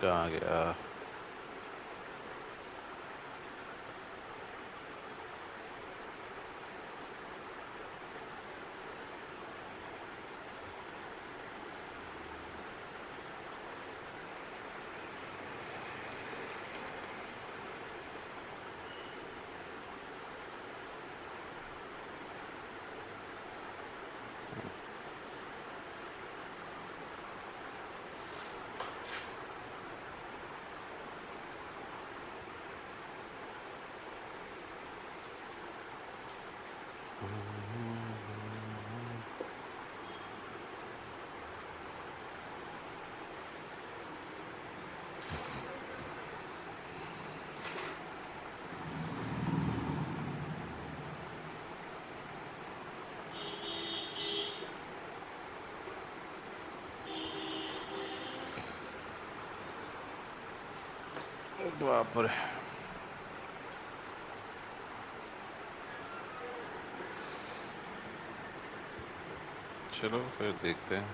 कहाँ गया? बाप रे। चलो फिर देखते हैं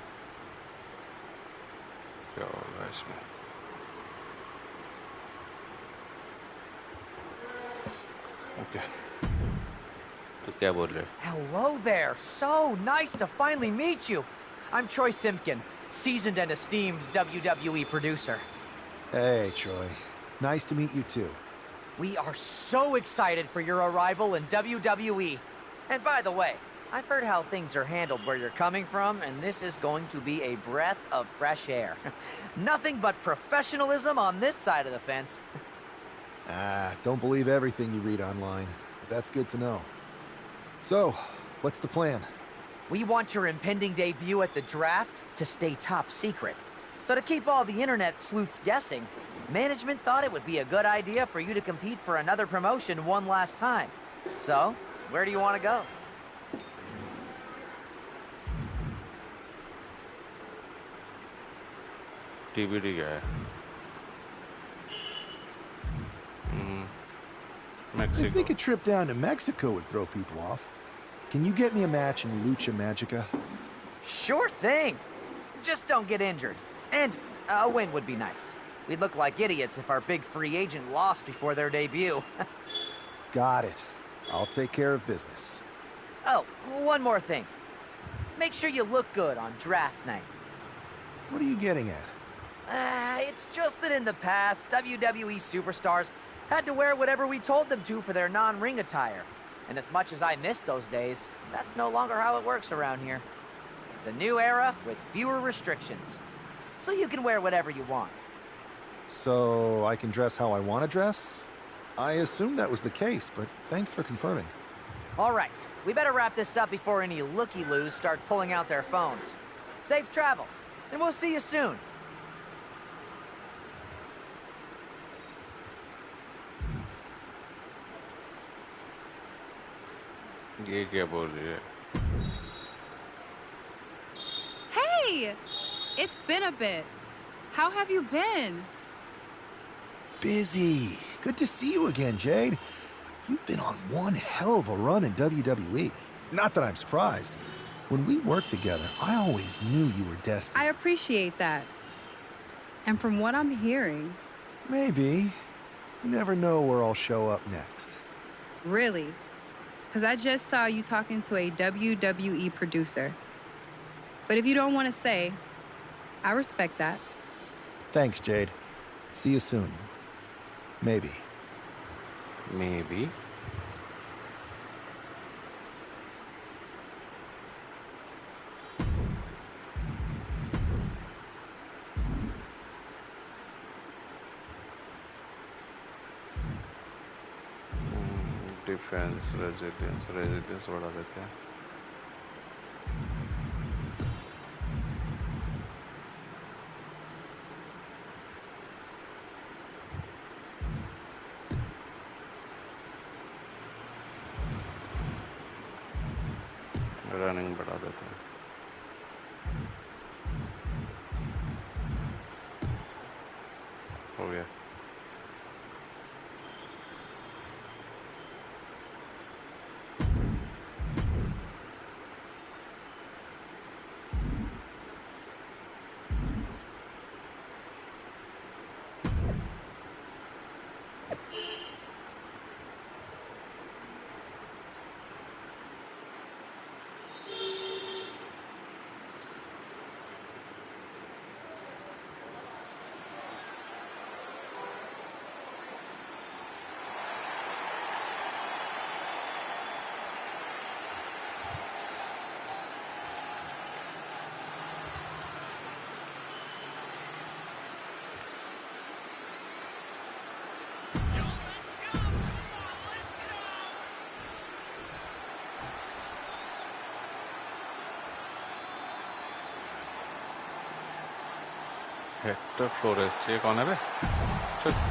क्या होगा इसमें। ओके, तो क्या बोल रहे? Hello there. So nice to finally meet you. I'm Troy Simpkin, seasoned and esteemed WWE producer. Hey, Troy. Nice to meet you too. We are so excited for your arrival in WWE. And by the way, I've heard how things are handled where you're coming from, and this is going to be a breath of fresh air. Nothing but professionalism on this side of the fence. Don't believe everything you read online, but that's good to know. So, what's the plan? We want your impending debut at the draft to stay top secret. So to keep all the internet sleuths guessing, management thought it would be a good idea for you to compete for another promotion one last time. So, where do you want to go? TBD क्या है? I Mexico. think a trip down to Mexico would throw people off. Can you get me a match in Lucha Magica? Sure thing. Just don't get injured. And a win would be nice. We'd look like idiots if our big free agent lost before their debut. Got it. I'll take care of business. Oh, one more thing. Make sure you look good on draft night. What are you getting at? It's just that in the past, WWE Superstars had to wear whatever we told them to for their non-ring attire. And as much as I miss those days, that's no longer how it works around here. It's a new era with fewer restrictions. So you can wear whatever you want. So, I can dress how I want to dress? I assumed that was the case, but thanks for confirming. All right, we better wrap this up before any looky-loos start pulling out their phones. Safe travels, and we'll see you soon. ये क्या बोल रही है? Hey! It's been a bit. How have you been? Busy. Good to see you again, Jade. You've been on one hell of a run in WWE. Not that I'm surprised. When we worked together, I always knew you were destined. I appreciate that. And from what I'm hearing... Maybe. You never know where I'll show up next. Really? Because I just saw you talking to a WWE producer. But if you don't want to say, I respect that. Thanks, Jade. See you soon. Maybe. Maybe. Defence residence बढ़ा देते हैं. Running बढ़ा देते हैं. हो गया. Hector Flores, ये कौन है बे? चल।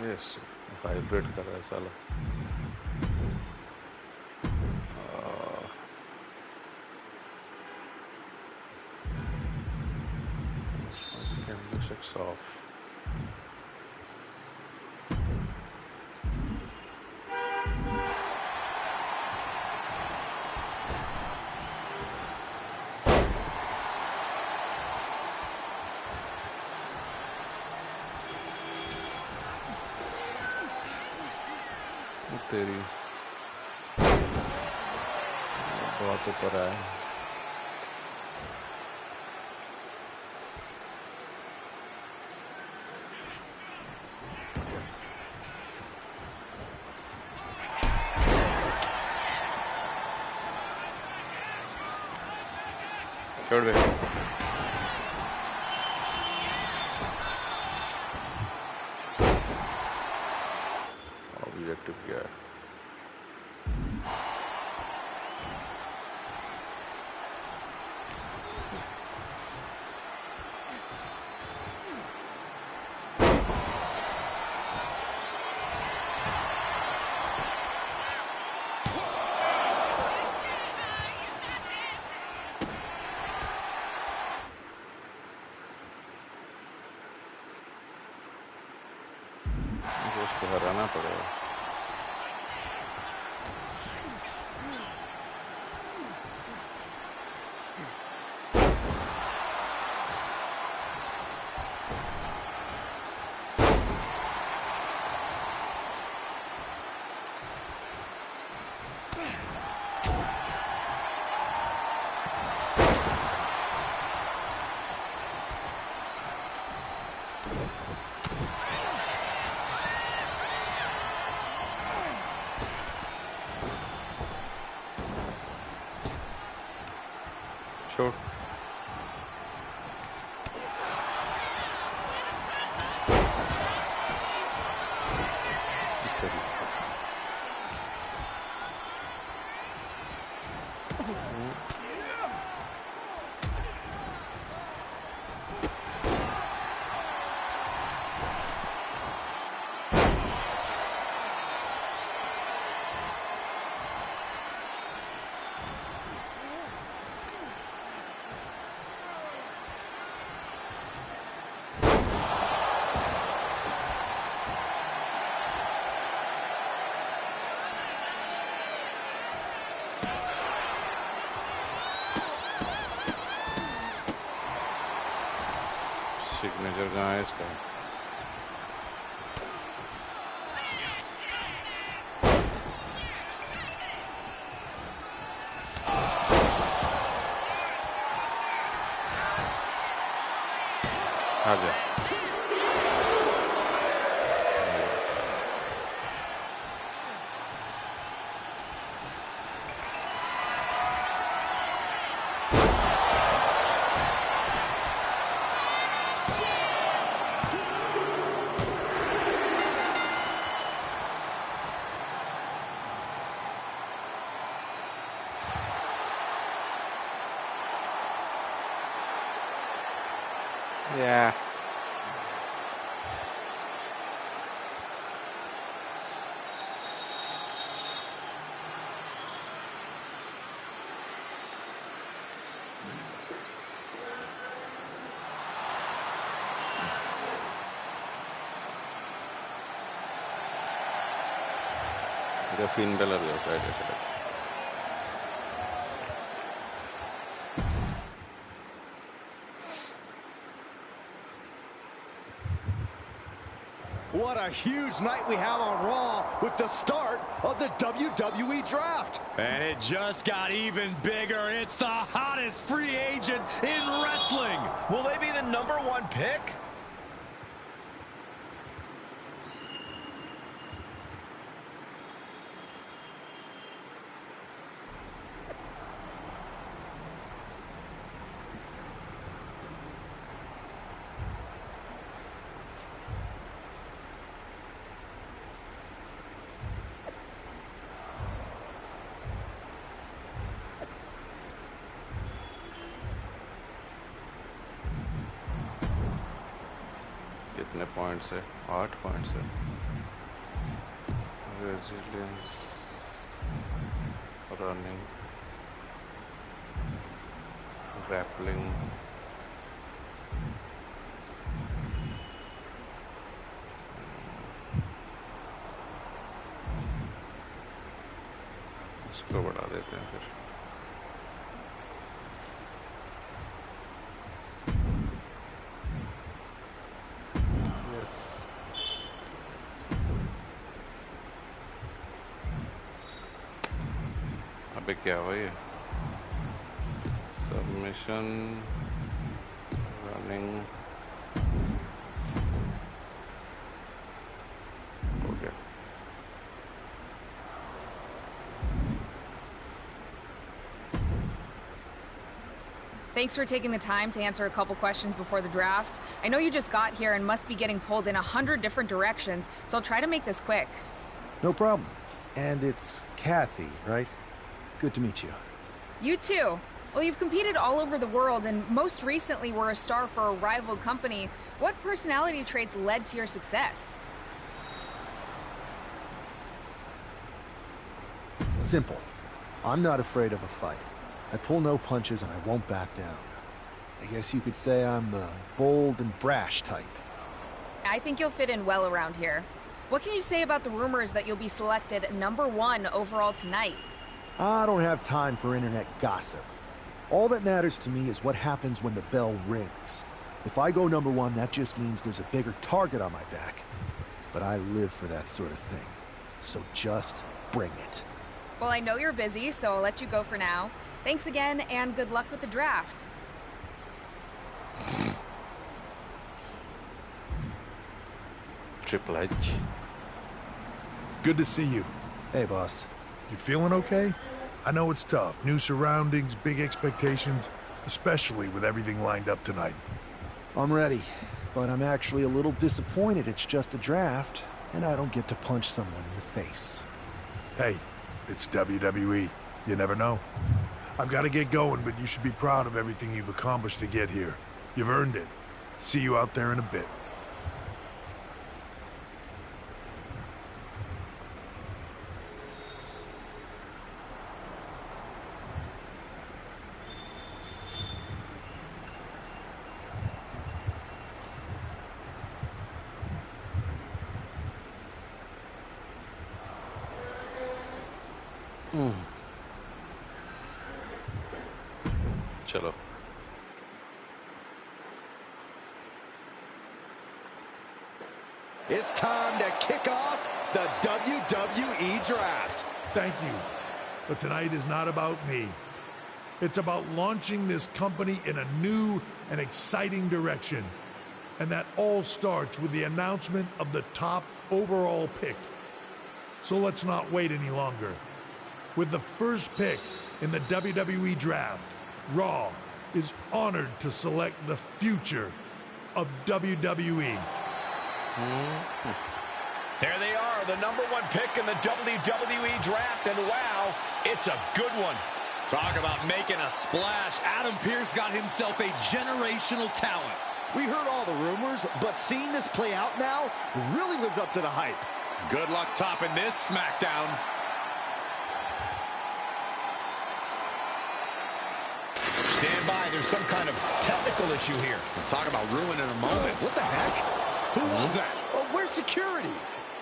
यस, वाइब्रेट कर रहा है साला। Music's off. तेरी बहुत ऊपर है। छोड़ दे। ऑब्जेक्टिव क्या है? उसको हराना पड़ेगा। छोड़। सिग्नेचर कहाँ है इसका? आ जा। Yeah. The Finn Balor goes right there. What a huge night we have on Raw with the start of the WWE Draft. And it just got even bigger. It's the hottest free agent in wrestling. Will they be the #1 pick? कितने points है? 8 points है। Resilience, running, grappling, इसको बढ़ा देते हैं फिर। अबे क्या हुआ ये? सबमिशन, रनिंग, हो गया। Thanks for taking the time to answer a couple questions before the draft. I know you just got here and must be getting pulled in 100 different directions, so I'll try to make this quick. No problem. And it's Kathy, right? Good to meet you. You too. Well, you've competed all over the world and most recently were a star for a rival company. What personality traits led to your success? Simple. I'm not afraid of a fight. I pull no punches and I won't back down. I guess you could say I'm the bold and brash type. I think you'll fit in well around here. What can you say about the rumors that you'll be selected #1 overall tonight? I don't have time for internet gossip. All that matters to me is what happens when the bell rings. If I go #1, that just means there's a bigger target on my back. But I live for that sort of thing. So just bring it. Well, I know you're busy, so I'll let you go for now. Thanks again, and good luck with the draft. Triple H. Good to see you. Hey, boss. You feeling okay? I know it's tough. New surroundings, big expectations, especially with everything lined up tonight. I'm ready, but I'm actually a little disappointed it's just a draft, and I don't get to punch someone in the face. Hey, it's WWE. You never know. I've got to get going, but you should be proud of everything you've accomplished to get here. You've earned it. See you out there in a bit. चलो। It's time to kick off the WWE Draft. Thank you. But tonight is not about me. It's about launching this company in a new and exciting direction. And that all starts with the announcement of the top overall pick. So let's not wait any longer. With the first pick in the WWE Draft, Raw is honored to select the future of WWE. There they are, the #1 pick in the WWE Draft, and wow, it's a good one. Talk about making a splash. Adam Pearce got himself a generational talent. We heard all the rumors, but seeing this play out now really lives up to the hype. Good luck topping this SmackDown. Stand by, there's some kind of technical issue here. We'll talk about ruining a moment. What the heck? Who was that? Oh, where's security?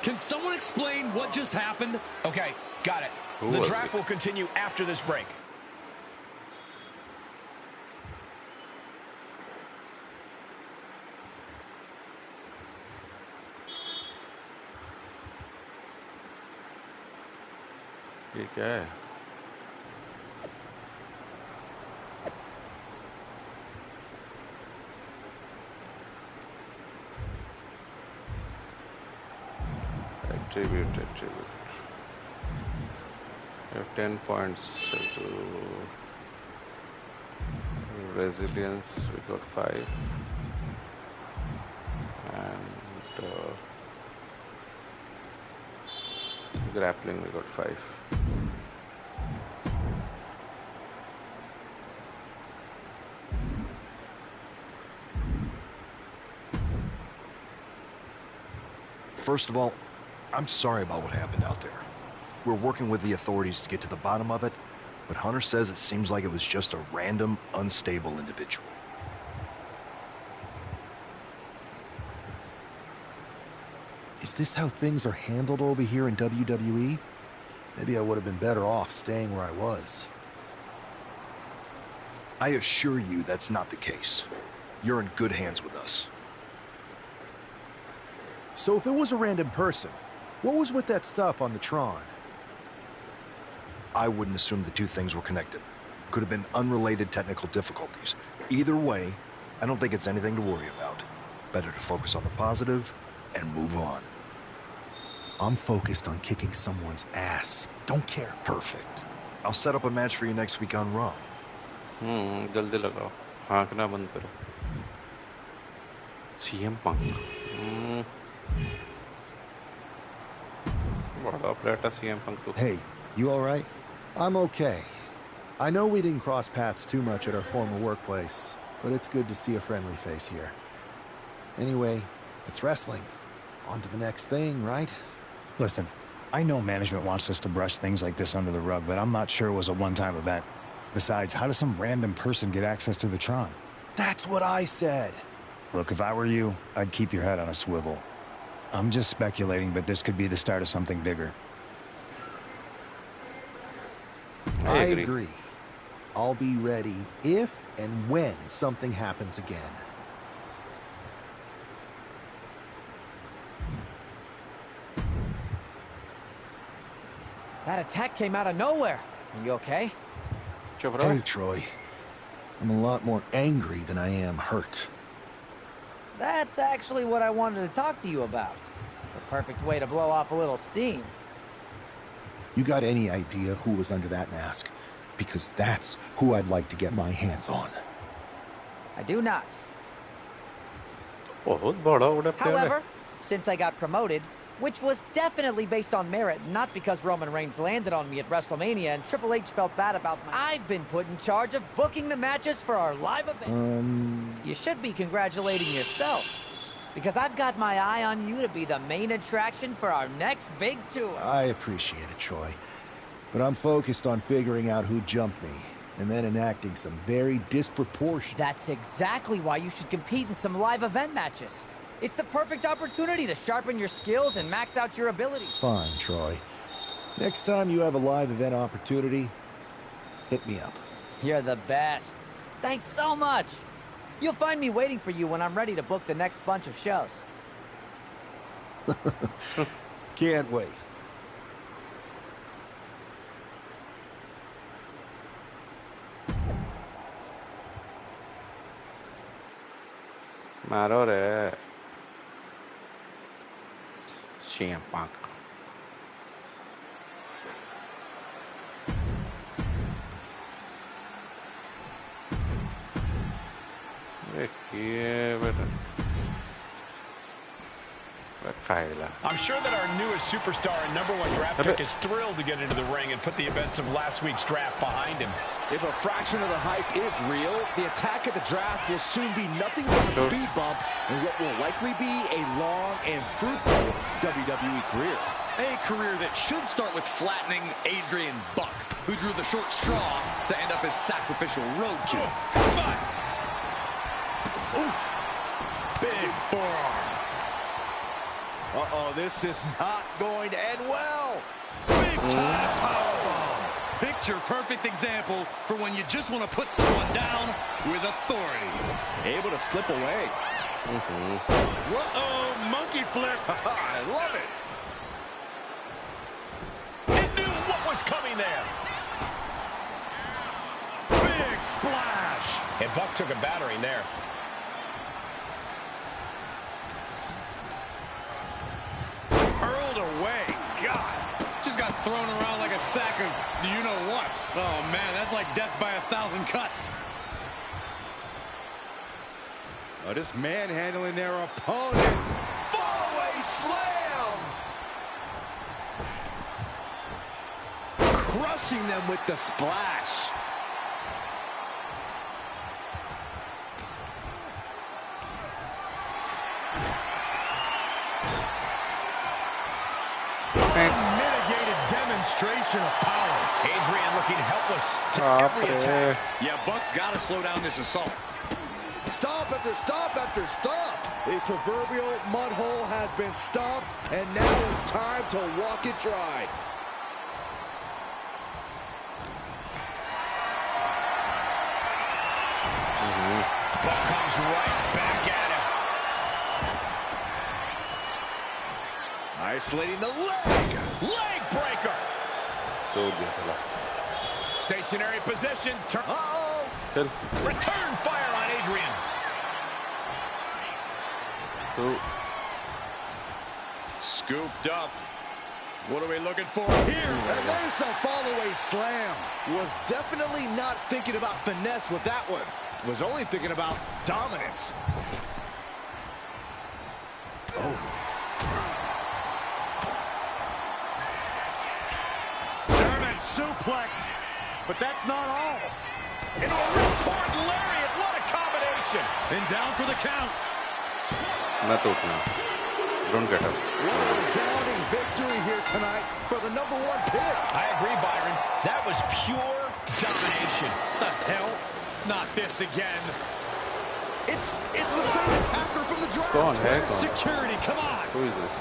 Can someone explain what just happened? Okay, got it. Who The was draft it? will continue after this break. ये क्या है? Attribute. You have 10 points to resilience. We got 5, and grappling we got 5. First of all, I'm sorry about what happened out there. We're working with the authorities to get to the bottom of it, but Hunter says it seems like it was just a random, unstable individual. Is this how things are handled over here in WWE? Maybe I would have been better off staying where I was. I assure you that's not the case. You're in good hands with us. So if it was a random person, what was with that stuff on the Tron? I wouldn't assume the two things were connected. Could have been unrelated technical difficulties. Either way, I don't think it's anything to worry about. Better to focus on the positive and move on. I'm focused on kicking someone's ass. Don't care. Perfect. I'll set up a match for you next week on Raw. जल्दी लगाओ हाँकना बंद करो CM Punk बड़ा प्लेटा CM Punk तो Hey, you all right? I'm okay. I know we didn't cross paths too much at our former workplace, but it's good to see a friendly face here. Anyway, it's wrestling. On to the next thing, right? Listen, I know management wants us to brush things like this under the rug, but I'm not sure it was a one-time event. Besides, how does some random person get access to the Tron? That's what I said. Look, if I were you, I'd keep your head on a swivel. I'm just speculating, but this could be the start of something bigger. I agree. I'll be ready if and when something happens again. That attack came out of nowhere. Are you okay? Hey, Troy. I'm a lot more angry than I am hurt. That's actually what I wanted to talk to you about. The perfect way to blow off a little steam. You got any idea who was under that mask? Because that's who I'd like to get my hands on. I do not. बहुत बड़ा उड़ा player है However, since I got promoted, which was definitely based on merit, not because Roman Reigns landed on me at WrestleMania and Triple H felt bad about I've been put in charge of booking the matches for our live event. You should be congratulating yourself, because I've got my eye on you to be the main attraction for our next big tour. I appreciate it, Troy. But I'm focused on figuring out who jumped me, and then enacting some very disproportionate... That's exactly why you should compete in some live event matches. It's the perfect opportunity to sharpen your skills and max out your abilities. Fine, Troy. Next time you have a live event opportunity, hit me up. You're the best. Thanks so much. You'll find me waiting for you when I'm ready to book the next bunch of shows. Can't wait. मारो रे CM Punk देखिए बेटा I'm sure that our newest superstar and #1 draft pick is thrilled to get into the ring and put the events of last week's draft behind him. If a fraction of the hype is real, the attack at the draft will soon be nothing but a speed bump in what will likely be a long and fruitful WWE career. A career that should start with flattening Adrian Buck, who drew the short straw to end up as sacrificial roadkill. Oof. Big forearm. Uh-oh, this is not going to end well. Big time powerbomb. Picture-perfect example for when you just want to put someone down with authority. Able to slip away. Uh-oh, monkey flip. I love it. He knew what was coming there. Big splash. And Buck took a battering there. Hurled away. God. Just got thrown around like a sack of you-know-what. Oh, man, that's like death by 1,000 cuts. Oh, just manhandling their opponent. Fallaway slam. Crushing them with the splash. Unmitigated demonstration of power. Adrian looking helpless to every attack. Yeah, Buck's got to slow down this assault. Stop after stop after stop. The proverbial mud hole has been stomped, and now it's time to walk it dry. Buck comes right back at him. Isolating the leg. Leg breaker. Stationary position. Uh-oh. Return fire on Adrian. Scooped up. What are we looking for here? And there's a follow-away slam. Was definitely not thinking about finesse with that one. Was only thinking about dominance. Oh. German suplex. But that's not all. Into a ripcord lariat. What a combination. And down for the count. Don't get up. What a resounding victory here tonight for the #1 pick. I agree, Byron. That was pure domination. The hell? Not this again. It's the same attacker from the draft. Go on, heck on. Security, come on. Who is this?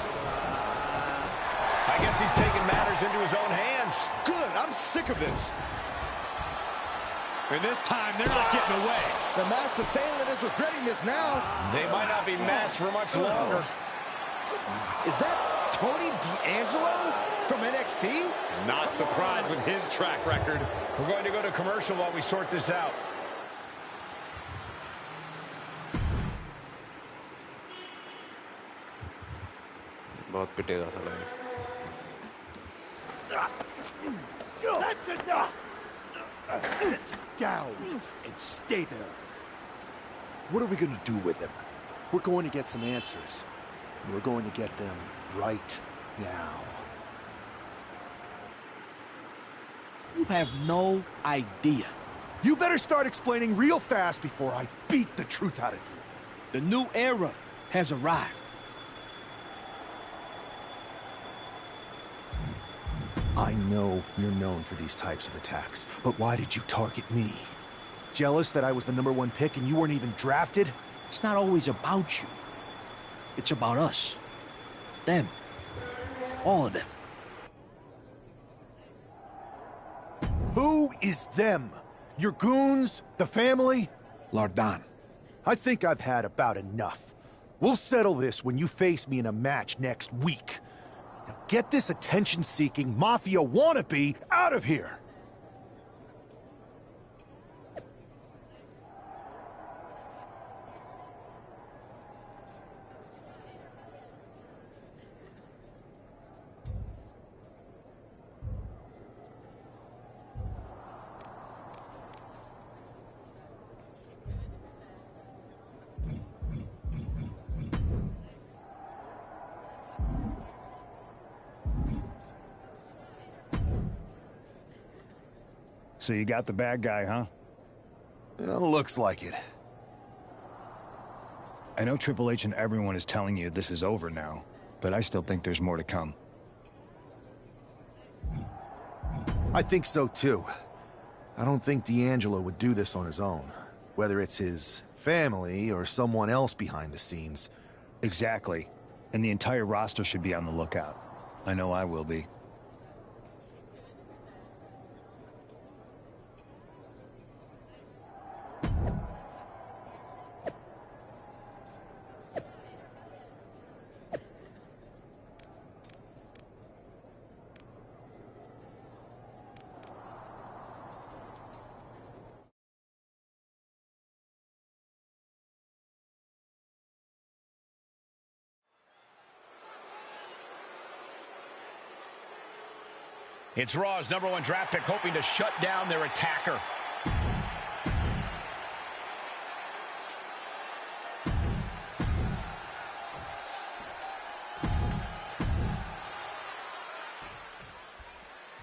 I guess he's taking matters into his own hands. Good. I'm sick of this. And this time, they're not getting away. The masked assailant is regretting this now. They might not be masked for much longer. Is that Tony D'Angelo from NXT? Not surprised with his track record. We're going to go to commercial while we sort this out. बहुत पिटेगा साला ये. That's enough! Sit down and stay there. What are we going to do with him? We're going to get some answers. We're going to get them right now. You have no idea. You better start explaining real fast before I beat the truth out of you. The new era has arrived. I know you're known for these types of attacks, but why did you target me? Jealous that I was the #1 pick and you weren't even drafted? It's not always about you. It's about us. Them. All of them. Who is them? Your goons? The family? Lardan. I think I've had about enough. We'll settle this when you face me in a match next week. Now get this attention-seeking mafia wannabe out of here! So you got the bad guy, huh? Well, looks like it. I know Triple H and everyone is telling you this is over now, but I still think there's more to come. I think so, too. I don't think D'Angelo would do this on his own. Whether it's his family or someone else behind the scenes. Exactly. And the entire roster should be on the lookout. I know I will be. It's Raw's #1 draft pick hoping to shut down their attacker.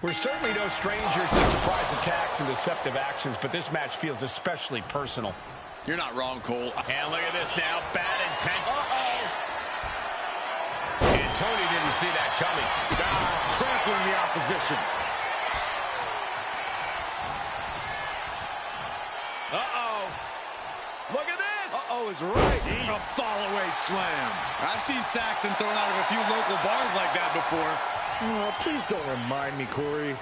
We're certainly no strangers to surprise attacks and deceptive actions, but this match feels especially personal. You're not wrong, Cole. And look at this now. Bad intent. Uh-oh. And Tony didn't see that coming. baffling the opposition. Uh-oh. Look at this. Uh-oh is right. A fall-away slam. I've seen Saxton thrown out of a few local bars like that before. Oh, please don't remind me, Corey.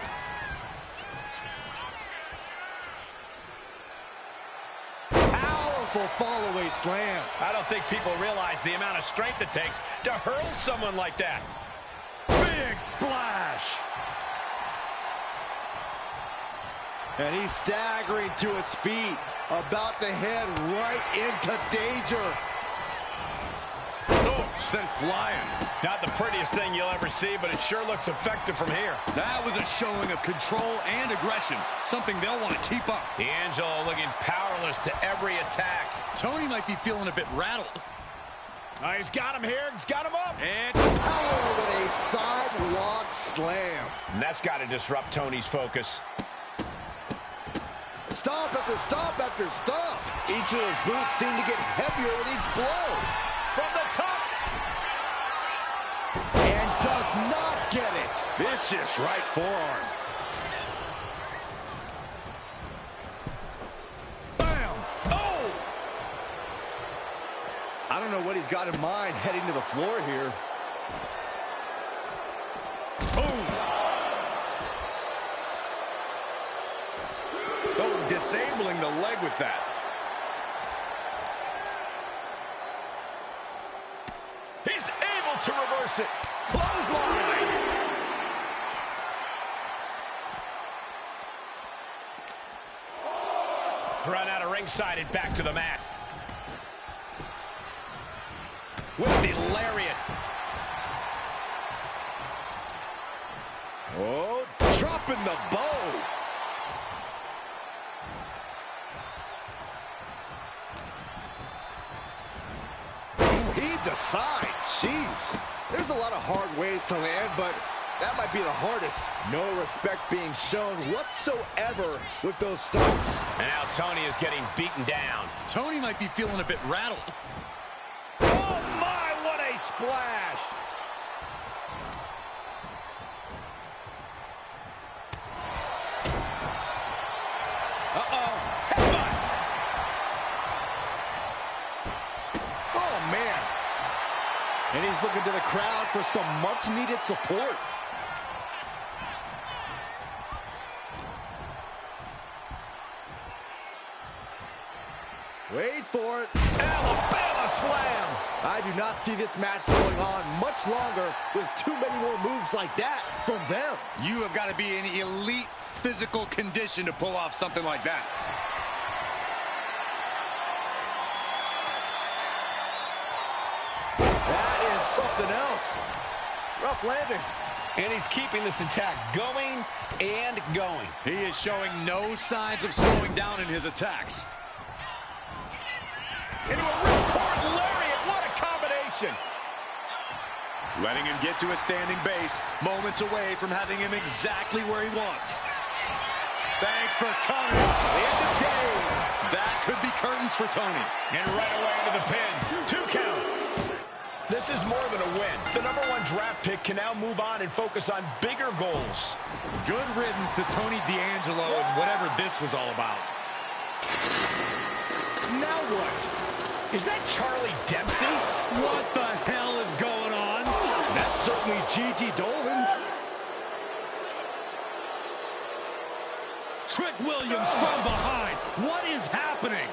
Powerful fall-away slam. I don't think people realize the amount of strength it takes to hurl someone like that. Big splash. And he's staggering to his feet, about to head right into danger. Oh, sent flying. Not the prettiest thing you'll ever see, but it sure looks effective from here. That was a showing of control and aggression, something they'll want to keep up. D'Angelo looking powerless to every attack. Tony might be feeling a bit rattled. Oh, he's got him here. He's got him up. And power with a sidewalk slam. And that's got to disrupt Tony's focus. Stomp after stomp after stomp. Each of those boots seem to get heavier with each blow. From the top. And does not get it. Vicious right forearm. Bam. Oh! I don't know what he's got in mind heading to the floor here. Boom. Oh, disabling the leg with that. He's able to reverse it. Clothesline. Run out of ringside and back to the mat. With the lariat. Oh, dropping the bow. Heaved aside. Jeez. There's a lot of hard ways to land, but that might be the hardest. No respect being shown whatsoever with those stomps. And now Tony is getting beaten down. Tony might be feeling a bit rattled. Oh my, what a splash! Uh-oh, headbutt! Oh man. And he's looking to the crowd for some much-needed support. Wait for it. Alabama slam! I do not see this match going on much longer with too many more moves like that from them. You have got to be in elite physical condition to pull off something like that. That is something else. Rough landing. And he's keeping this attack going and going. He is showing no signs of slowing down in his attacks. Into a ripcord lariat. What a combination. Letting him get to a standing base, moments away from having him exactly where he wants. Thanks for coming. The end of days. That could be curtains for Tony. And right away into the pin. 2 count. This is more than a win. The #1 draft pick can now move on and focus on bigger goals. Good riddance to Tony D'Angelo and whatever this was all about. Now what? Is that Charlie Dempsey? What the hell is going on? That's certainly Gigi Dolan. Trick Williams from behind. What is happening?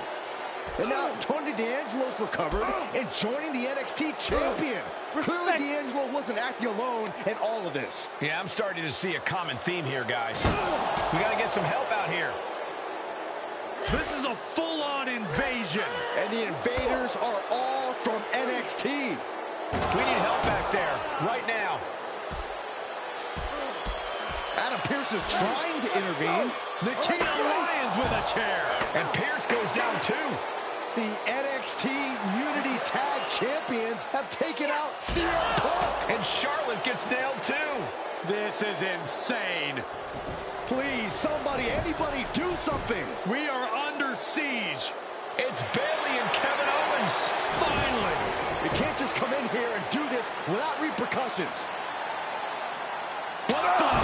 And now Tony D'Angelo's recovered and joining the NXT champion. Clearly D'Angelo wasn't acting alone in all of this. Yeah, I'm starting to see a common theme here, guys. We got to get some help out here. This is a full-on invasion. And the invaders are all from NXT. We need help back there, right now. Adam Pearce is trying to intervene. Nikita Lyons with a chair. And Pearce goes down too. The NXT Unity Tag Champions have taken out CM Punk. And Charlotte gets nailed too. This is insane. Please, somebody, anybody, do something. We are under siege. It's Bayley and Kevin Owens. Finally. You can't just come in here and do this without repercussions. What the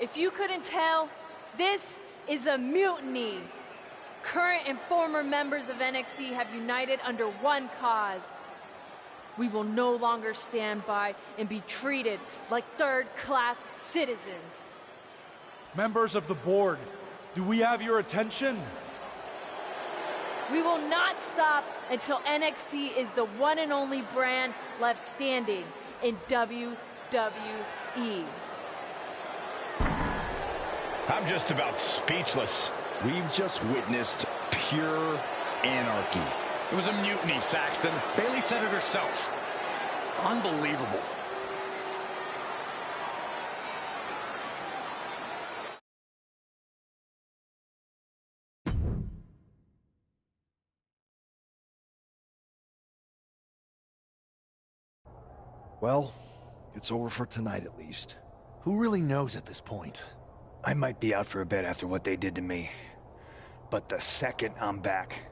If you couldn't tell, this is a mutiny. Current and former members of NXT have united under one cause. We will no longer stand by and be treated like third-class citizens. Members of the board, do we have your attention? We will not stop until NXT is the one and only brand left standing in WWE. I'm just about speechless. We've just witnessed pure anarchy. It was a mutiny, Saxton. Bayley said it herself. Unbelievable. Well, it's over for tonight at least. Who really knows at this point? I might be out for a bit after what they did to me. But the second I'm back,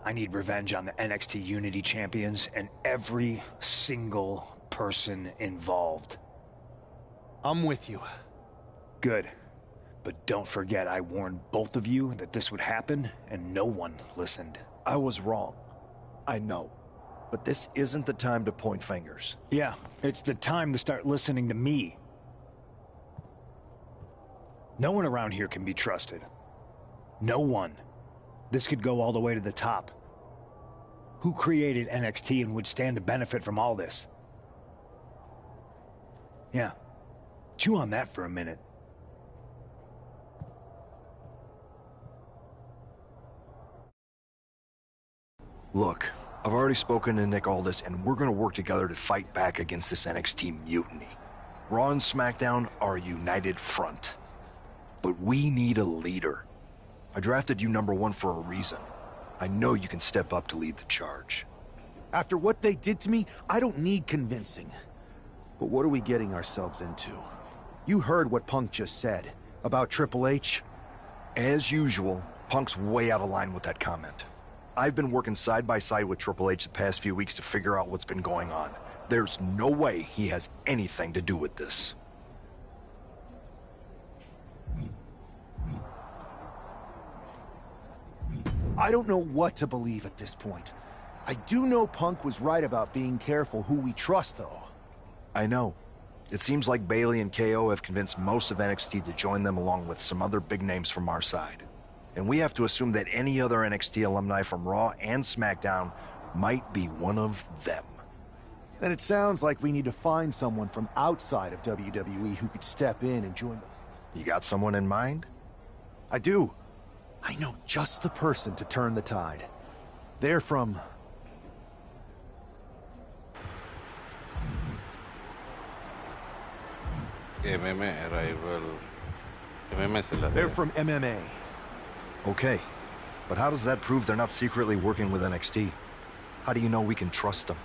I need revenge on the NXT Unity Champions and every single person involved. I'm with you. Good. But don't forget I warned both of you that this would happen, and no one listened. I was wrong. I know. But this isn't the time to point fingers. Yeah, it's the time to start listening to me. No one around here can be trusted. No one. This could go all the way to the top. Who created NXT and would stand to benefit from all this? Yeah. Chew on that for a minute. Look, I've already spoken to Nick Aldis, and we're gonna work together to fight back against this NXT mutiny. Raw and SmackDown are a united front. But we need a leader. I drafted you #1 for a reason. I know you can step up to lead the charge. After what they did to me, I don't need convincing. But what are we getting ourselves into? You heard what Punk just said about Triple H. As usual, Punk's way out of line with that comment. I've been working side by side with Triple H the past few weeks to figure out what's been going on. There's no way he has anything to do with this. I don't know what to believe at this point. I do know Punk was right about being careful who we trust, though. I know. It seems like Bayley and KO have convinced most of NXT to join them along with some other big names from our side. And we have to assume that any other NXT alumni from Raw and SmackDown might be one of them. Then it sounds like we need to find someone from outside of WWE who could step in and join them. You got someone in mind? I do. I know just the person to turn the tide. They're from... MMA, rival... MMA से लगे. They're from MMA. Okay, but how does that prove they're not secretly working with NXT? How do you know we can trust them?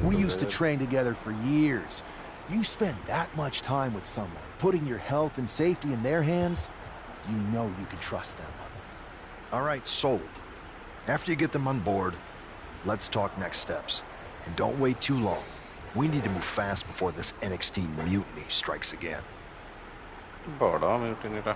We used to train together for years. You spend that much time with someone, putting your health and safety in their hands, you know you can trust them. All right, sold. After you get them on board, let's talk next steps. And don't wait too long. We need to move fast before this NXT mutiny strikes again. बड़ा mutiny रहा.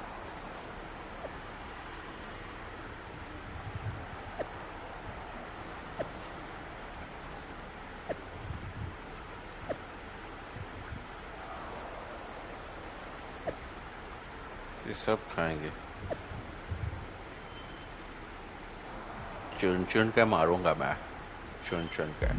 ये सब खाएंगे. चुन चुन के मारूंगा मैं. चुन चुन के.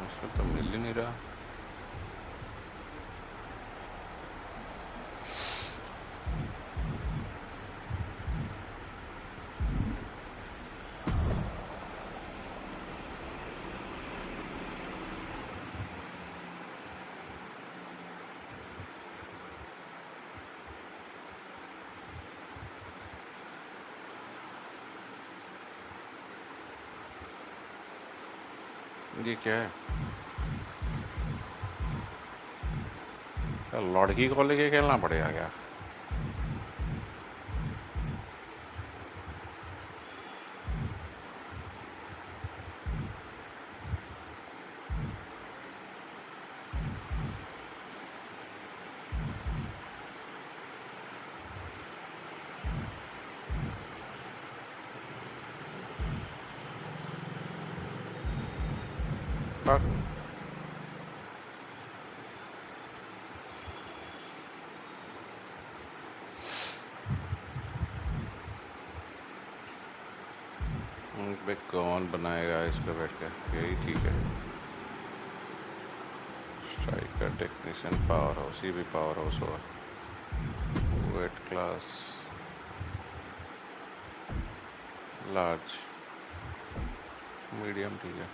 इसमें तो मिल ही नहीं रहा. ये क्या है? लड़की को लेके खेलना पड़ेगा क्या? कौन बनाएगा इस पे बैठ के? यही ठीक है। स्ट्राइकर, टेक्नीशियन, पावर हाउस, ये भी पावर हाउस होगा। वेट क्लास लार्ज, मीडियम ठीक है।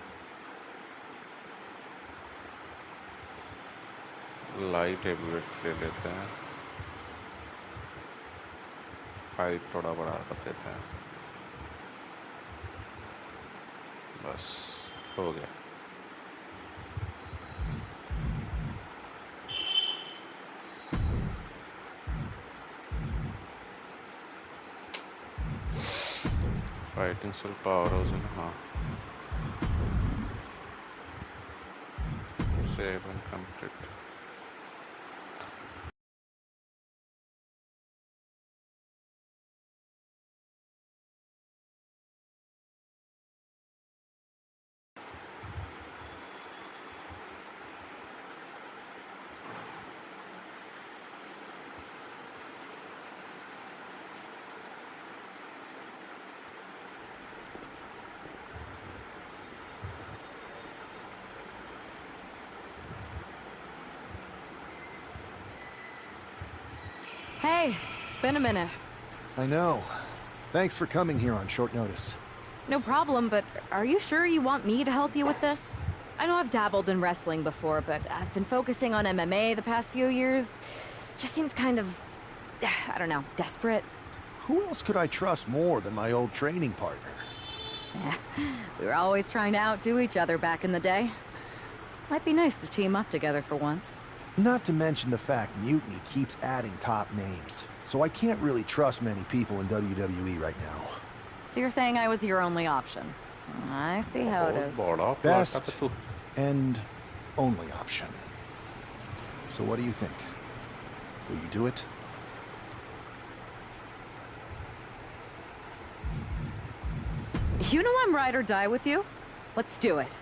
लाइट हेवीवेट ले लेते हैं, हाइट थोड़ा बढ़ा कर देते हैं, बस हो गया। फाइटिंग सेल पावर हाउस है ना? हाँ, 7 complete. Hey, it's been a minute. I know. Thanks for coming here on short notice. No problem, but are you sure you want me to help you with this? I know I've dabbled in wrestling before, but I've been focusing on MMA the past few years. Just seems kind of, I don't know, desperate. Who else could I trust more than my old training partner? Yeah, we were always trying to outdo each other back in the day. Might be nice to team up together for once. Not to mention the fact Mutiny keeps adding top names, so I can't really trust many people in WWE right now. So you're saying I was your only option? I see how it is. Best and only option. So what do you think? Will you do it? You know I'm ride or die with you. Let's do it.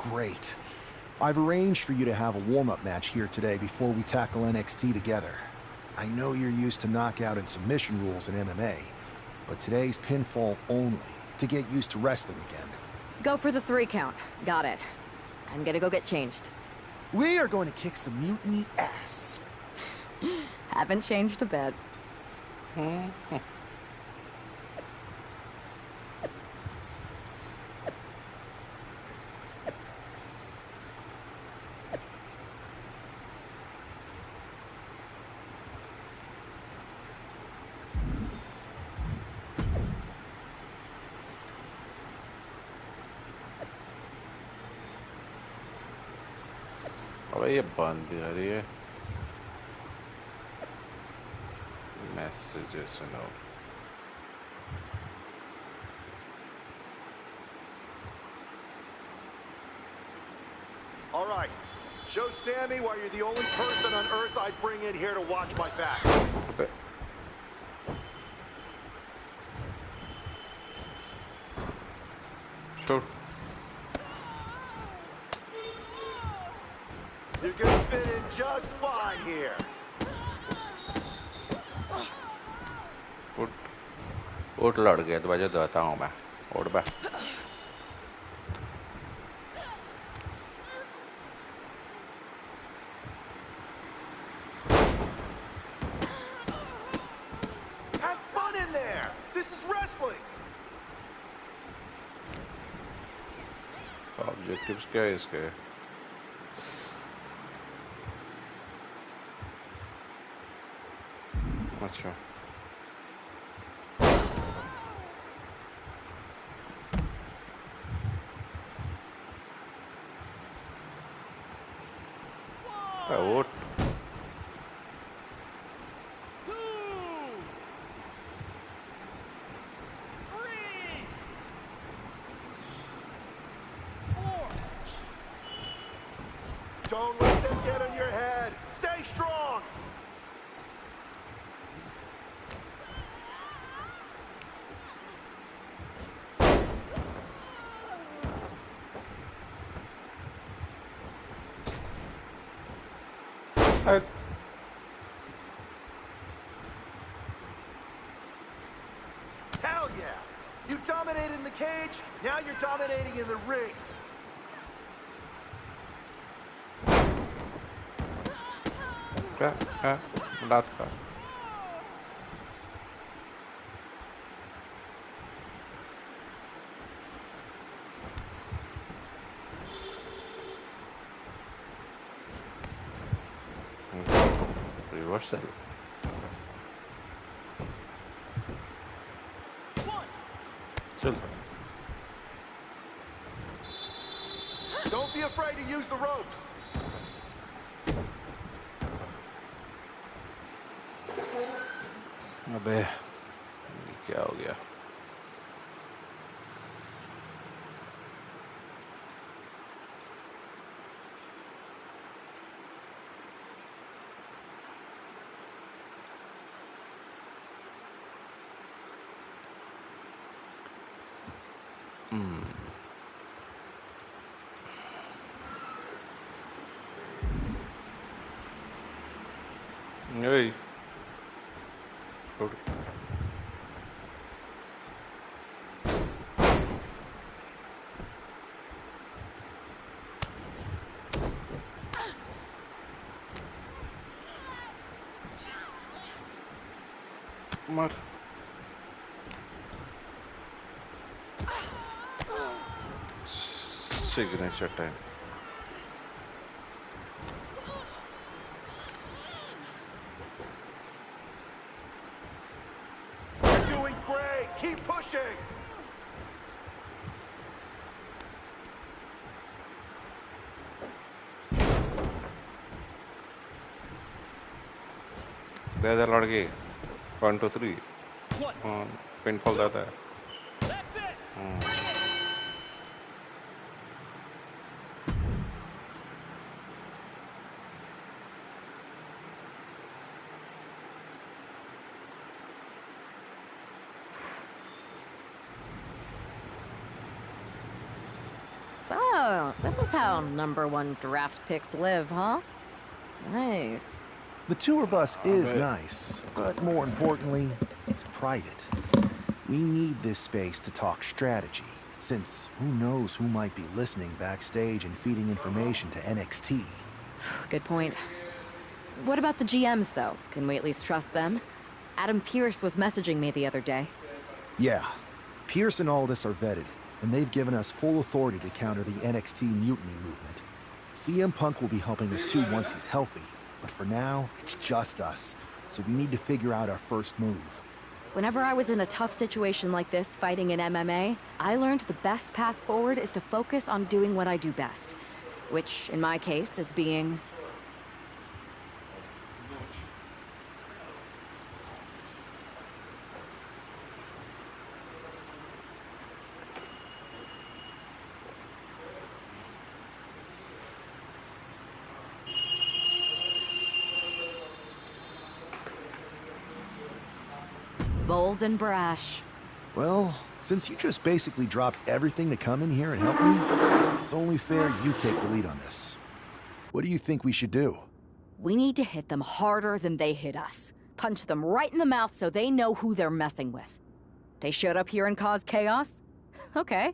Great. I've arranged for you to have a warm-up match here today before we tackle NXT together. I know you're used to knockout and submission rules in MMA, but today's pinfall only, to get used to wrestling again. Go for the 3 count. Got it. I'm gonna go get changed. We are going to kick some Mutiny ass. Haven't changed a bit. अबे ये बंद है ये messages and all. All right, show Sammy why you're the only person on earth I'd bring in here to watch my back. Okay. Sure. You're gonna fit in just fine here. उठ लड़ गया तो बजे देता हूँ मैं उठ बा Have fun in there. This is wrestling. Objectives क्या है इसके अच्छा What? Don't let them get in your head. Stay strong. Hell yeah. You dominated in the cage, now you're dominating in the ring. Laat gaan. Reversal. Chill. Don't be afraid to use the ropes. अबे ये क्या हो गया? Hey. Good. Mar. Signature time. You're doing great. Keep pushing. There's a लड़के 1 2 3 pinfall जाता है. So, this is how #1 draft picks live, huh? Nice. The tour bus is nice, but more importantly, it's private. We need this space to talk strategy, since who knows who might be listening backstage and feeding information to NXT. Good point. What about the GMs, though? Can we at least trust them? Adam Pearce was messaging me the other day. Yeah, Pierce and Aldis are vetted, and they've given us full authority to counter the NXT mutiny movement. CM Punk will be helping us too once he's healthy, but for now, it's just us, so we need to figure out our first move. Whenever I was in a tough situation like this fighting in MMA, I learned the best path forward is to focus on doing what I do best, which, in my case, is being... bold and brash. Well, since you just basically dropped everything to come in here and help me, it's only fair you take the lead on this. What do you think we should do? We need to hit them harder than they hit us. Punch them right in the mouth so they know who they're messing with. They showed up here and caused chaos? Okay.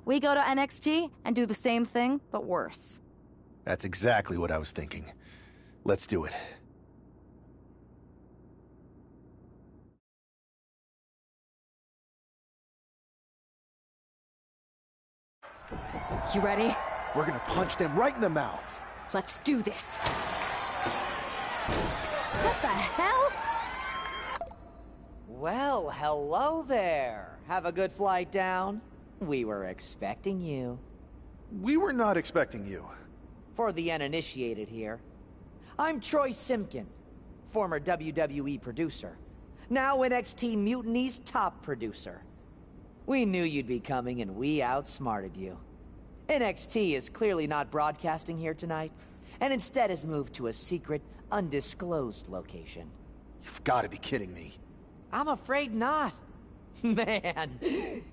We go to NXT and do the same thing, but worse. That's exactly what I was thinking. Let's do it. You ready? We're gonna punch them right in the mouth. Let's do this. What the hell? Well, hello there. Have a good flight down. We were expecting you. We were not expecting you. For the uninitiated here, I'm Troy Simkin, former WWE producer, now NXT Mutiny's top producer. We knew you'd be coming and we outsmarted you. NXT is clearly not broadcasting here tonight, and instead has moved to a secret, undisclosed location. You've got to be kidding me. I'm afraid not. Man,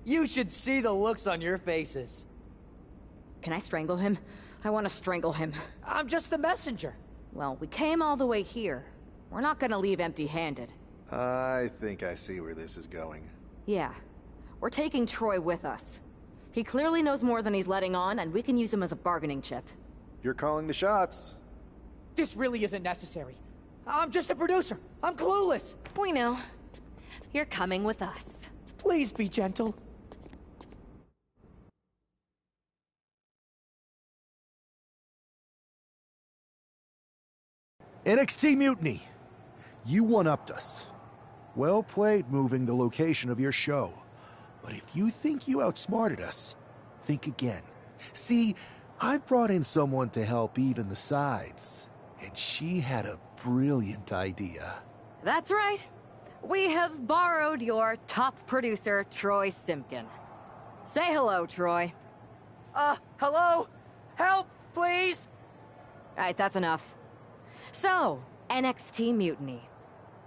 you should see the looks on your faces. Can I strangle him? I want to strangle him. I'm just the messenger. Well, we came all the way here. We're not gonna leave empty-handed. I think I see where this is going. Yeah. We're taking Troy with us. He clearly knows more than he's letting on, and we can use him as a bargaining chip. You're calling the shots. This really isn't necessary. I'm just a producer. I'm clueless. We know. You're coming with us. Please be gentle. NXT Mutiny. You one-upped us. Well played moving the location of your show. But if you think you outsmarted us, think again. See, I've brought in someone to help even the sides, and she had a brilliant idea. That's right. We have borrowed your top producer, Troy Simkin. Say hello, Troy. Hello? Help, please? All right, that's enough. So, NXT Mutiny.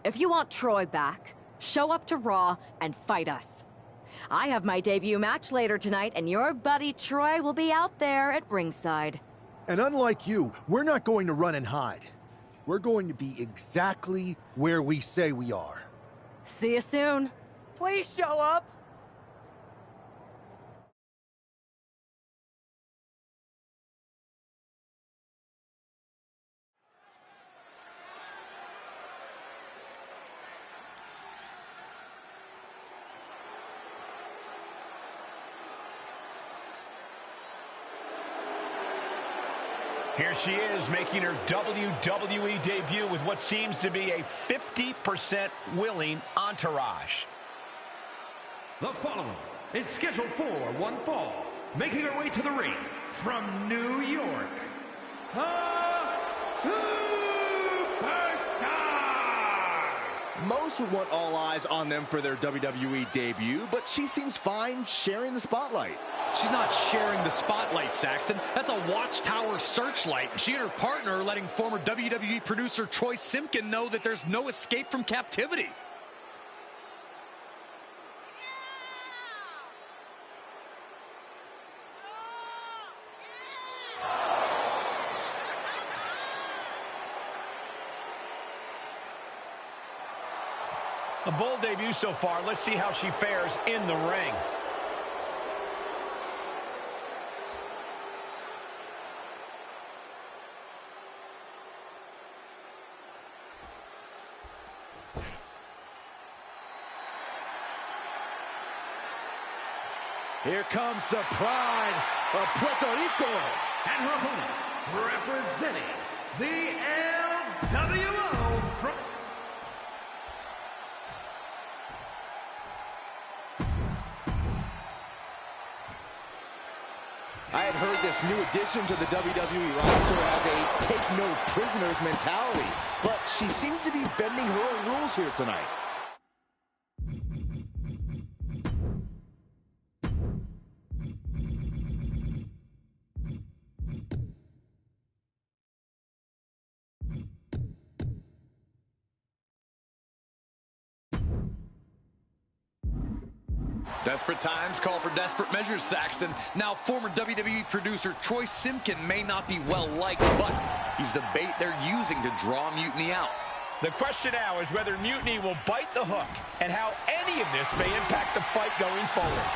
If you want Troy back, show up to Raw and fight us. I have my debut match later tonight, and your buddy Troy will be out there at ringside. And unlike you, we're not going to run and hide. We're going to be exactly where we say we are. See you soon. Please show up. Here she is, making her WWE debut with what seems to be a 50% willing entourage. The following is scheduled for one fall, making her way to the ring from New York, the Superstar! Most would want all eyes on them for their WWE debut, but she seems fine sharing the spotlight. She's not sharing the spotlight, Saxton. That's a watchtower searchlight. She and her partner are letting former WWE producer Troy Simkin know that there's no escape from captivity. A bold debut so far. Let's see how she fares in the ring. Here comes the pride of Puerto Rico. And her opponent, representing the LWO from... I had heard this new addition to the WWE roster has a take-no-prisoners mentality, but she seems to be bending her own rules here tonight. Desperate times call for desperate measures, Saxton. Now, former WWE producer Troy Simkin may not be well-liked, but he's the bait they're using to draw Mutiny out. The question now is whether Mutiny will bite the hook and how any of this may impact the fight going forward.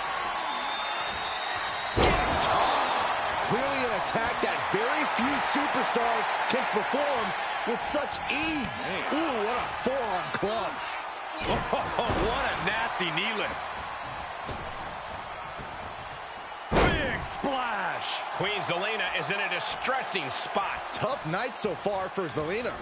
Tossed. Clearly an attack that very few superstars can perform with such ease. Ooh, what a forearm club. Oh, what a nasty knee lift. Splash! Queen Zelina is in a distressing spot. Tough night so far for Zelina.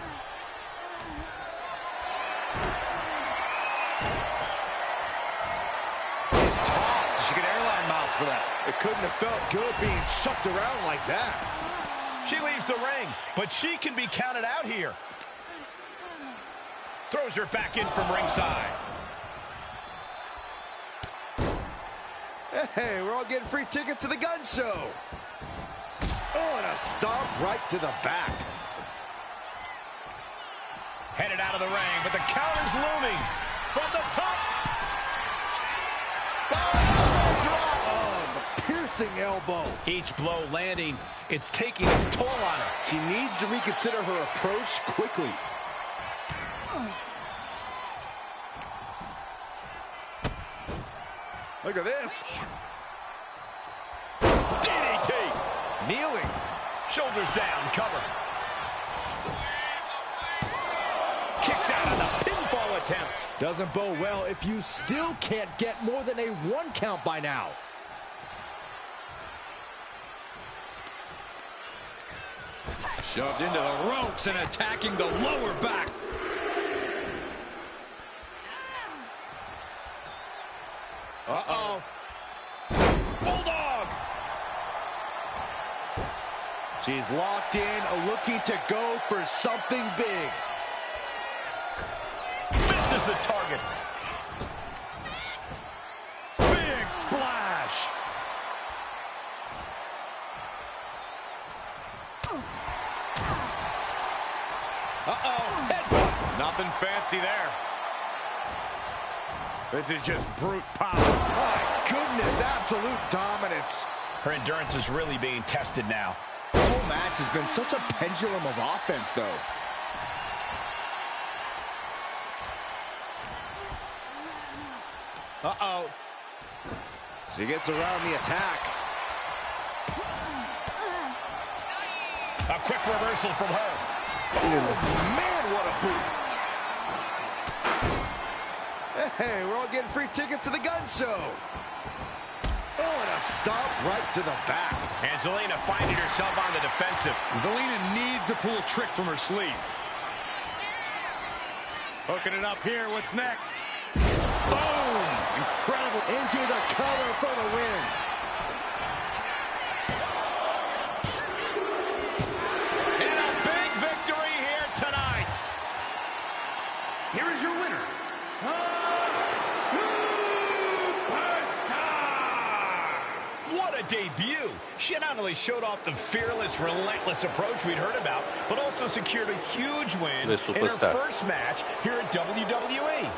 She's tossed. She get airline miles for that. It couldn't have felt good being chucked around like that. She leaves the ring, but she can be counted out here. Throws her back in from ringside. Hey, we're all getting free tickets to the gun show. Oh, and a stomp right to the back. Headed out of the ring, but the counter's looming. From the top. Oh, drop. Oh, it's a piercing elbow. Each blow landing, it's taking its toll on her. She needs to reconsider her approach quickly. Look at this. DDT. Kneeling. Shoulders down, cover. Kicks out on the pinfall attempt. Doesn't bode well if you still can't get more than a 1 count by now. Shoved into the ropes and attacking the lower back. Uh-oh. Bulldog. She's locked in, looking to go for something big. Misses the target. Big splash. Uh-oh. Headbutt. Nothing fancy there. This is just brute power. My goodness, absolute dominance. Her endurance is really being tested now. The whole match has been such a pendulum of offense, though. Uh-oh. She gets around the attack. A quick reversal from her. Oh, man, what a boot. Hey, we're all getting free tickets to the gun show. Oh, and a stomp right to the back. And Zelina finding herself on the defensive. Zelina needs to pull a trick from her sleeve. Hooking it up here. What's next? Boom! Incredible. Into the cover for the win. And a big victory here tonight. Here is your winner, What a debut. She not only showed off the fearless, relentless approach we'd heard about, but also secured a huge win in her first match here at WWE.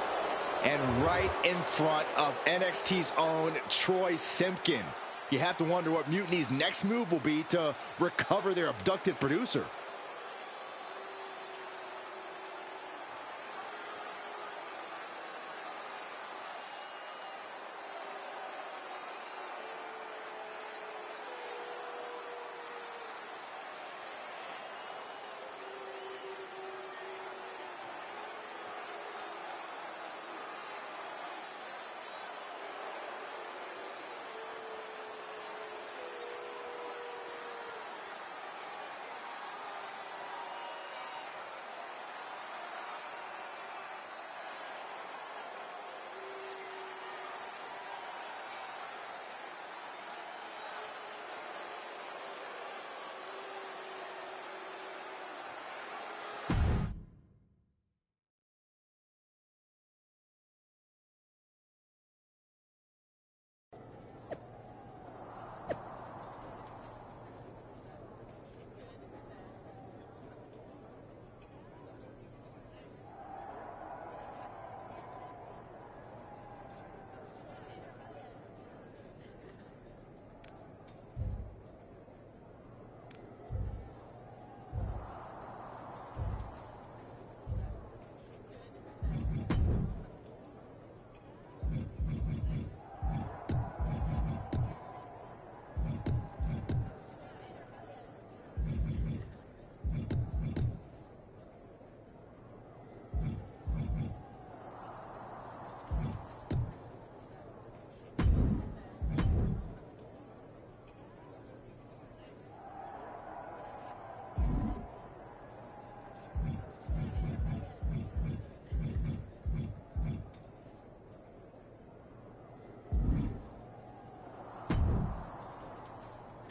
And right in front of NXT's own Troy Simpkin. You have to wonder what Mutiny's next move will be to recover their abducted producer.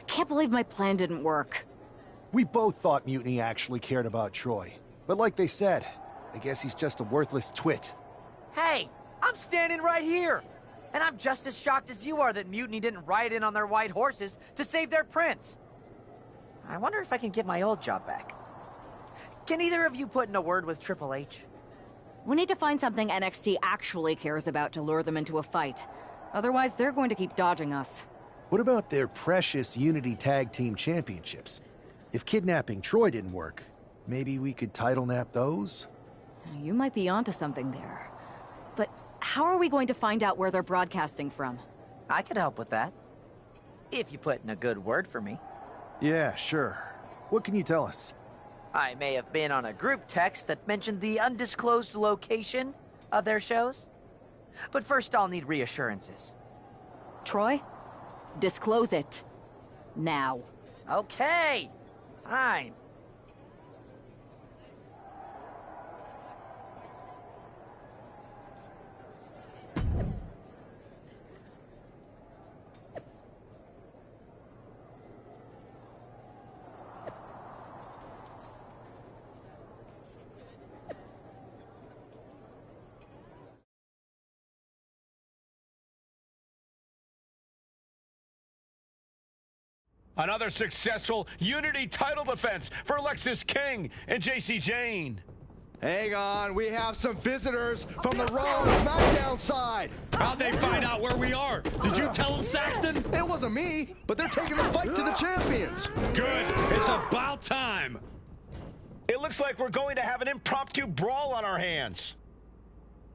I can't believe my plan didn't work. We both thought Mutiny actually cared about Troy. But like they said, I guess he's just a worthless twit. Hey, I'm standing right here. And I'm just as shocked as you are that Mutiny didn't ride in on their white horses to save their prince. I wonder if I can get my old job back. Can either of you put in a word with Triple H? We need to find something NXT actually cares about to lure them into a fight. Otherwise, they're going to keep dodging us. What about their precious Unity Tag Team Championships? If kidnapping Troy didn't work, maybe we could title nap those? You might be onto something there. But how are we going to find out where they're broadcasting from? I could help with that. If you put in a good word for me. Yeah, sure. What can you tell us? I may have been on a group text that mentioned the undisclosed location of their shows. But first I'll need reassurances. Troy? Disclose it. Now. Okay. Fine. Another successful Unity title defense for Lexis King and JC Jane. Hang on, we have some visitors from the Raw and SmackDown side. How'd they find out where we are? Did you tell them, Saxton? It wasn't me, but they're taking the fight to the champions. Good. It's about time. It looks like we're going to have an impromptu brawl on our hands.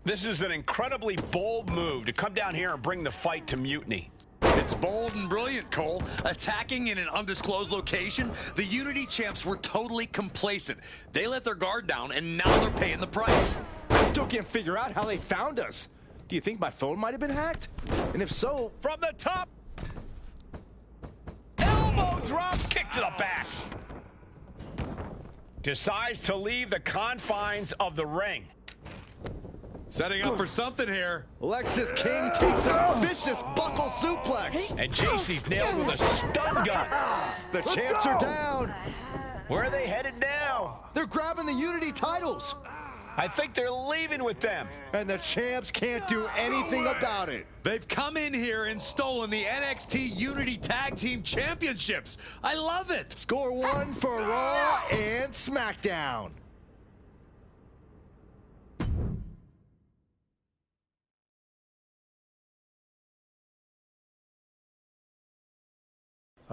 This is an incredibly bold move to come down here and bring the fight to Mutiny. It's bold and brilliant, Cole. Attacking in an undisclosed location, the Unity champs were totally complacent. They let their guard down, and now they're paying the price. I still can't figure out how they found us. Do you think my phone might have been hacked? And if so... From the top! Elbow drop kick to the back. Decides to leave the confines of the ring. Setting up for something here. Lexis King takes a vicious buckle suplex. And JC's nailed with a stun gun. The champs are down. Where are they headed now? They're grabbing the Unity titles. I think they're leaving with them. And the champs can't do anything about it. They've come in here and stolen the NXT Unity Tag Team Championships. I love it. Score one for Raw and SmackDown.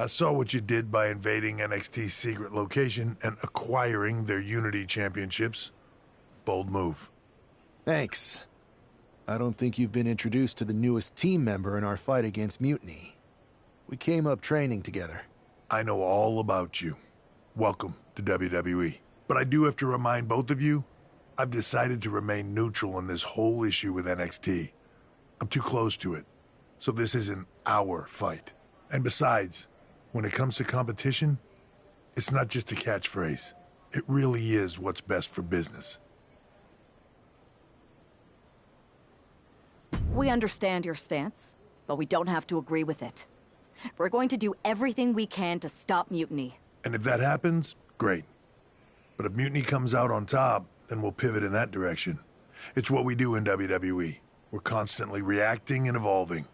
I saw what you did by invading NXT's secret location and acquiring their Unity Championships. Bold move. Thanks. I don't think you've been introduced to the newest team member in our fight against Mutiny. We came up training together. I know all about you. Welcome to WWE. But I do have to remind both of you, I've decided to remain neutral in this whole issue with NXT. I'm too close to it. So this isn't our fight. And besides, when it comes to competition, it's not just a catchphrase. It really is what's best for business. We understand your stance, but we don't have to agree with it. We're going to do everything we can to stop Mutiny. And if that happens, great. But if Mutiny comes out on top, then we'll pivot in that direction. It's what we do in WWE. We're constantly reacting and evolving.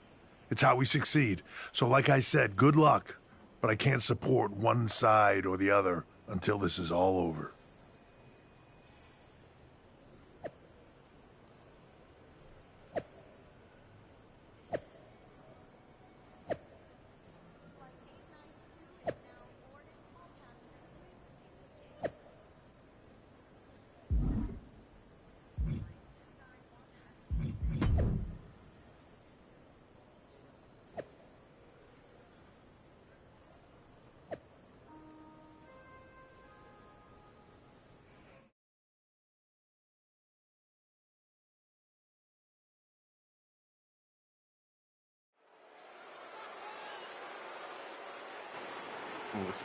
It's how we succeed. So like I said, good luck. But I can't support one side or the other until this is all over.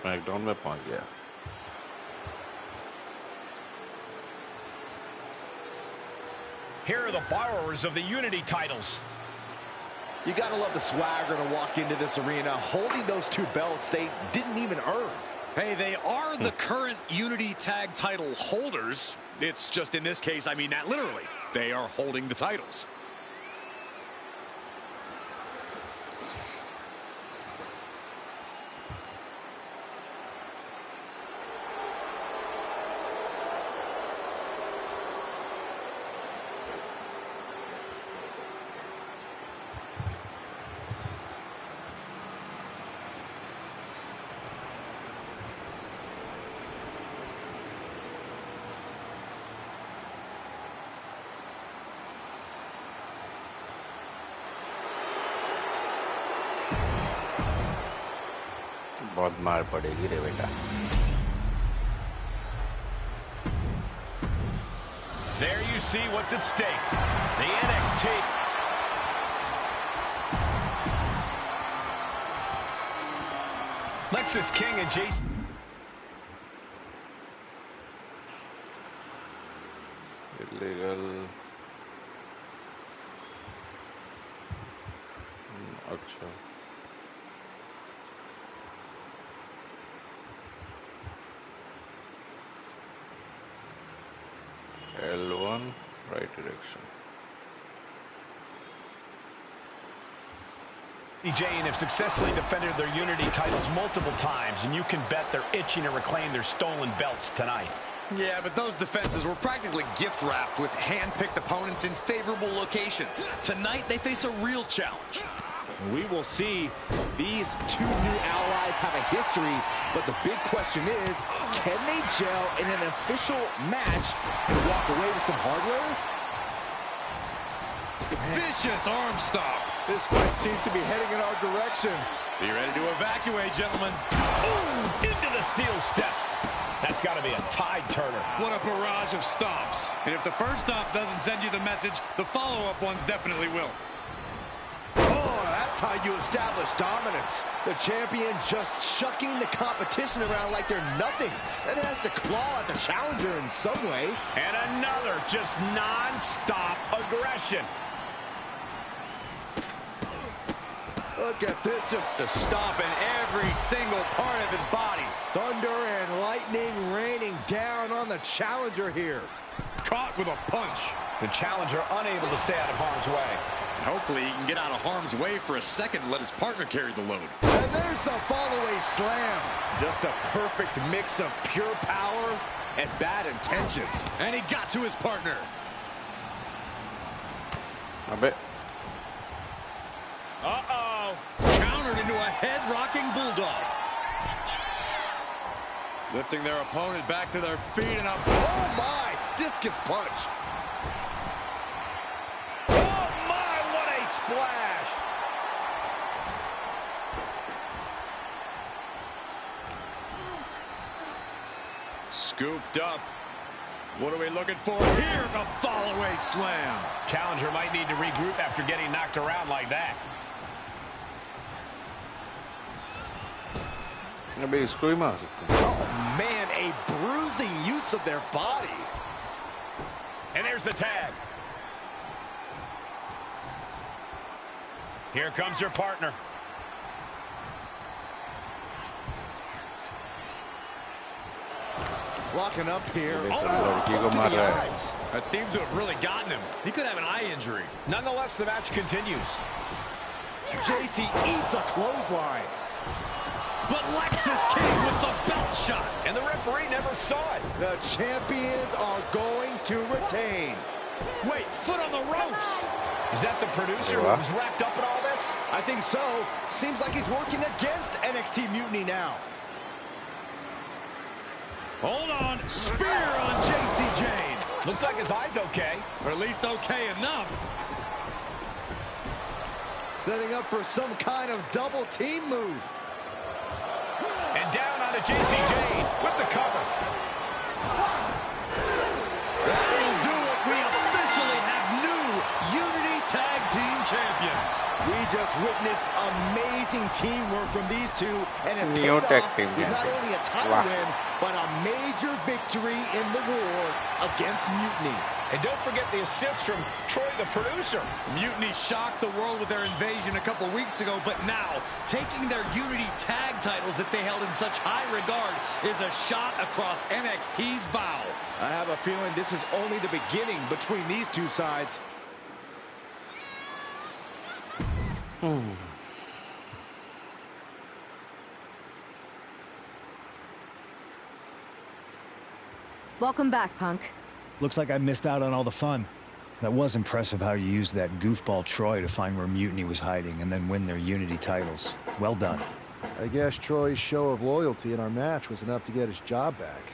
SmackDown में पहुंच गया. Here are the borrowers of the Unity titles. You gotta love the swagger to walk into this arena holding those two belts they didn't even earn. Hey, they are the current Unity Tag title holders. It's just in this case, I mean that literally. They are holding the titles. बहुत मार पड़ेगी रे बेटा. There you see what's at stake. The NXT. Lexis King and Jason. Illegal. अच्छा. L1, right direction. Jane have successfully defended their Unity titles multiple times, and you can bet they're itching to reclaim their stolen belts tonight. Yeah, but those defenses were practically gift-wrapped with hand-picked opponents in favorable locations. Tonight, they face a real challenge. We will see. These two new allies have a history, but the big question is, can they gel in an official match and walk away with some hardware? Vicious arm stomp. This fight seems to be heading in our direction. Be ready to evacuate, gentlemen. Ooh, into the steel steps. That's got to be a tide turner. What a barrage of stomps. And if the first stomp doesn't send you the message, the follow-up ones definitely will. That's how you establish dominance. The champion just chucking the competition around like they're nothing. That has to claw at the challenger in some way. And another just non-stop aggression. Look at this, just stomping every single part of his body. Thunder and lightning raining down on the challenger here. Caught with a punch. The challenger unable to stay out of harm's way. Hopefully he can get out of harm's way for a second and let his partner carry the load. And there's the follow-away slam. Just a perfect mix of pure power and bad intentions. And he got to his partner. A bit. Uh-oh. Countered into a head-rocking bulldog. Lifting their opponent back to their feet and a... Oh, my! Discus punch. Splash. Scooped up. What are we looking for here? The fall-away slam. Challenger might need to regroup after getting knocked around like that. Oh, man, a bruising use of their body. And there's the tag. Here comes your partner. Locking up here. That seems to have really gotten him. He could have an eye injury. Nonetheless, the match continues. JC eats a clothesline. But Lexis King with the belt shot. And the referee never saw it. The champions are going to retain. Wait, foot on the ropes. Is that the producer who's wrapped up in all this? I think so. Seems like he's working against NXT Mutiny now. Hold on. Spear on JC Jane. Looks like his eye's okay. Or at least okay enough. Setting up for some kind of double team move. And down onto JC Jane with the cover. That'll do it. We officially have new Unity Tag Team Champions. We just witnessed amazing teamwork from these two, and it New paid Tag off Team with not Champions. only a title win, but a major victory in the war against Mutiny. And don't forget the assist from Troy, the producer. Mutiny shocked the world with their invasion a couple weeks ago, but now, taking their Unity tag titles that they held in such high regard is a shot across NXT's bow. I have a feeling this is only the beginning between these two sides. Welcome back, Punk. Looks like I missed out on all the fun. That was impressive how you used that goofball Troy to find where Mutiny was hiding and then win their Unity titles. Well done. I guess Troy's show of loyalty in our match was enough to get his job back.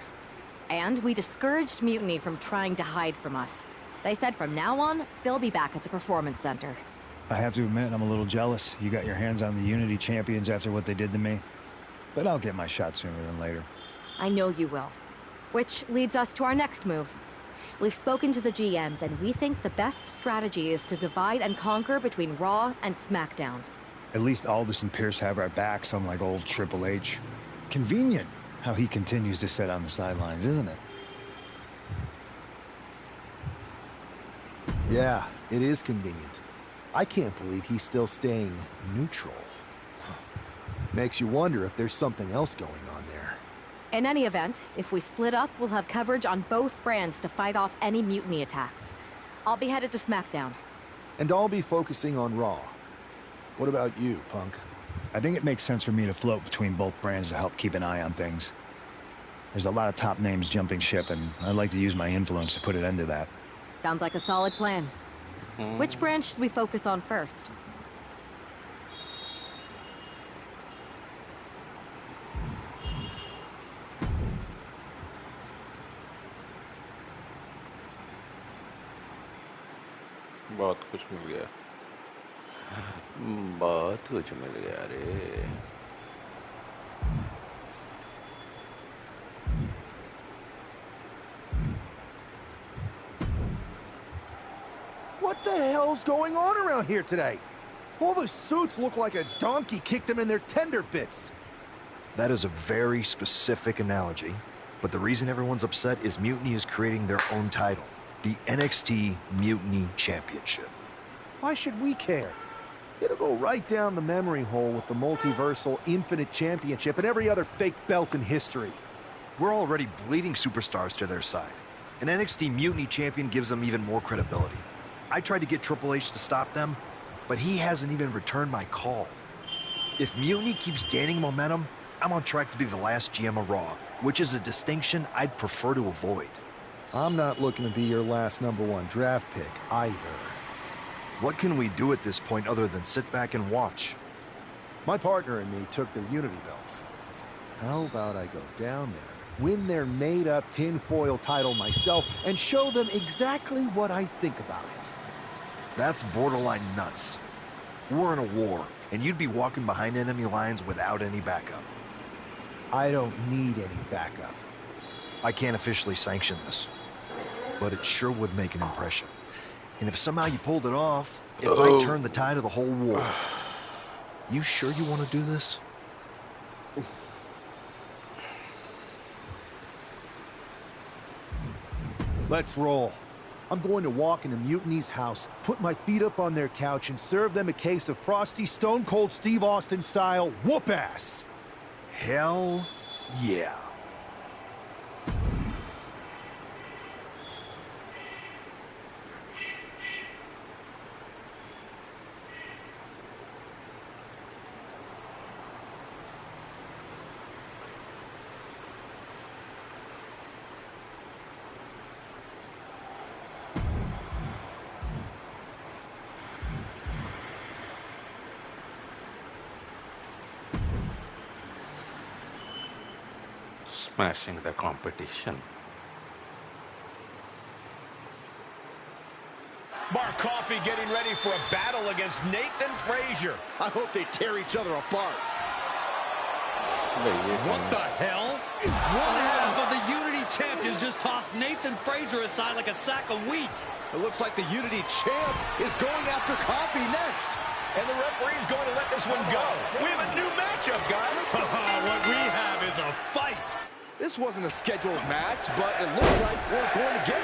And we discouraged Mutiny from trying to hide from us. They said from now on, they'll be back at the Performance Center. I have to admit, I'm a little jealous. You got your hands on the Unity champions after what they did to me. But I'll get my shot sooner than later. I know you will. Which leads us to our next move. We've spoken to the GMs, and we think the best strategy is to divide and conquer between Raw and SmackDown. At least Aldis and Pierce have our backs, unlike old Triple H. Convenient how he continues to sit on the sidelines, isn't it? Yeah, it is convenient. I can't believe he's still staying neutral. Makes you wonder if there's something else going on there. In any event, if we split up, we'll have coverage on both brands to fight off any Mutiny attacks. I'll be headed to SmackDown. And I'll be focusing on Raw. What about you, Punk? I think it makes sense for me to float between both brands to help keep an eye on things. There's a lot of top names jumping ship, and I'd like to use my influence to put an end to that. Sounds like a solid plan. Which brand should we focus on first? बहुत कुछ मिल गया, बहुत कुछ मिल गया रे। What the hell's going on around here today? All the suits look like a donkey kicked them in their tender bits. That is a very specific analogy, but the reason everyone's upset is Mutiny is creating their own title. The NXT Mutiny Championship. Why should we care? It'll go right down the memory hole with the multiversal Infinite Championship and every other fake belt in history. We're already bleeding superstars to their side. An NXT Mutiny Champion gives them even more credibility. I tried to get Triple H to stop them, but he hasn't even returned my call. If Mutiny keeps gaining momentum, I'm on track to be the last GM of Raw, which is a distinction I'd prefer to avoid. I'm not looking to be your last #1 draft pick, either. What can we do at this point other than sit back and watch? My partner and me took their Unity belts. How about I go down there, win their made-up tinfoil title myself, and show them exactly what I think about it? That's borderline nuts. We're in a war, and you'd be walking behind enemy lines without any backup. I don't need any backup. I can't officially sanction this, but it sure would make an impression. And if somehow you pulled it off, it might turn the tide of the whole war. You sure you want to do this? Let's roll. I'm going to walk into Mutiny's house, put my feet up on their couch, and serve them a case of frosty Stone Cold Steve Austin style whoop-ass. Hell yeah. Smashing the competition. Mark Coffey getting ready for a battle against Nathan Frazier. I hope they tear each other apart. What the hell? One half of the Unity champions just tossed Nathan Frazier aside like a sack of wheat. It looks like the Unity champ is going after Coffey next. And the referee's going to let this one go. We have a new matchup, guys. What we have is a fight. This wasn't a scheduled match, but it looks like we're going to get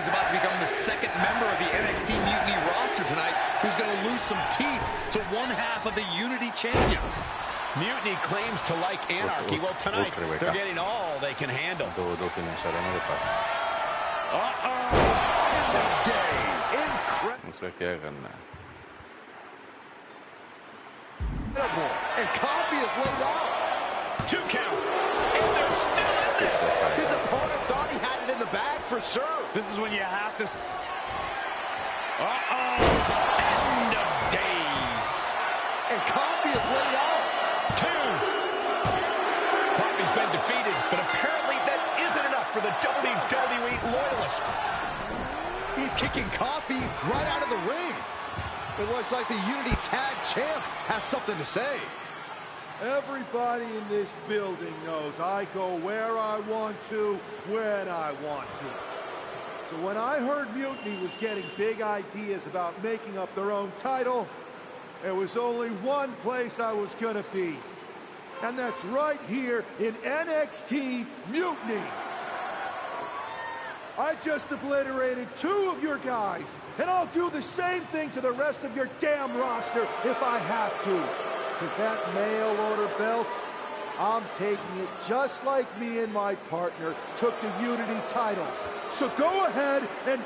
is about to become the second member of the NXT Mutiny roster tonight who's going to lose some teeth to one half of the Unity champions. Mutiny claims to like anarchy. Well, tonight, they're getting all they can handle. Incredible. And Coffee is laid out. 2 count. And they're still in this. His opponent thought he had it in the bag for sure. This is when you have to... End of days. And Coffee is laid out. 2. Coffee's been defeated, but apparently that isn't enough for the WWE loyalist. He's kicking Coffee right out of the ring. It looks like the Unity Tag Champ has something to say. Everybody in this building knows I go where I want to, when I want to. So when I heard Mutiny was getting big ideas about making up their own title, there was only one place I was gonna be. And that's right here in NXT Mutiny. I just obliterated 2 of your guys, and I'll do the same thing to the rest of your damn roster if I have to. Because that mail order belt, I'm taking it just like me and my partner took the Unity titles. So go ahead and...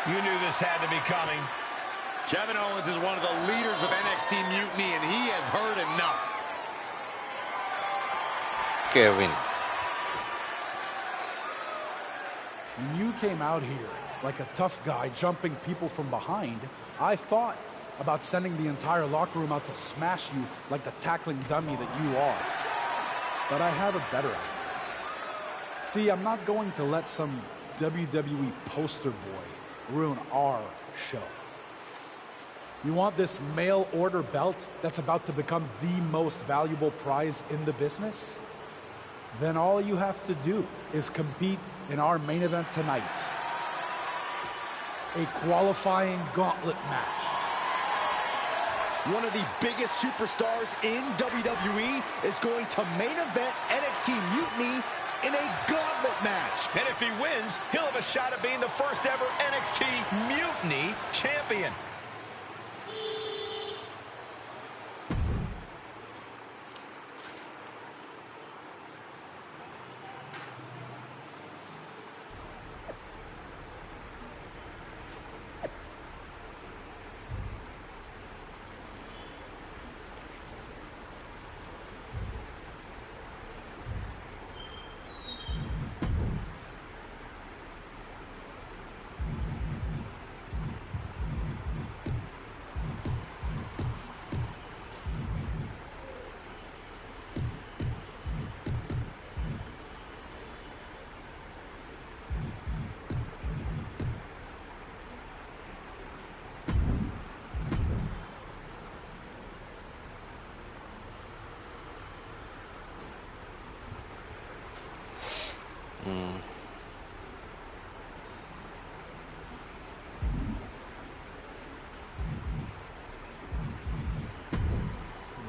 You knew this had to be coming. Kevin Owens is one of the leaders of NXT Mutiny, and he has heard enough. Kevin. When you came out here like a tough guy jumping people from behind, I thought about sending the entire locker room out to smash you like the tackling dummy that you are. But I have a better idea. See, I'm not going to let some WWE poster boy ruin our show. You want this mail order belt that's about to become the most valuable prize in the business? Then all you have to do is compete in our main event tonight. A qualifying gauntlet match. One of the biggest superstars in WWE is going to main event NXT Mutiny in a gauntlet match. And if he wins, he'll have a shot at being the first ever NXT Mutiny champion.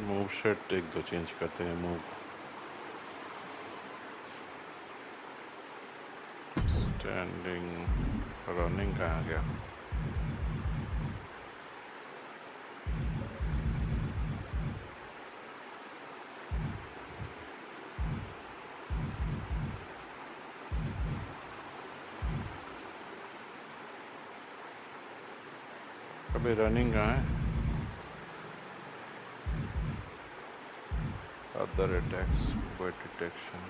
Move set 1-2 change करते हैं move standing running कहाँ गया अबे running कहाँ है other attacks wait detection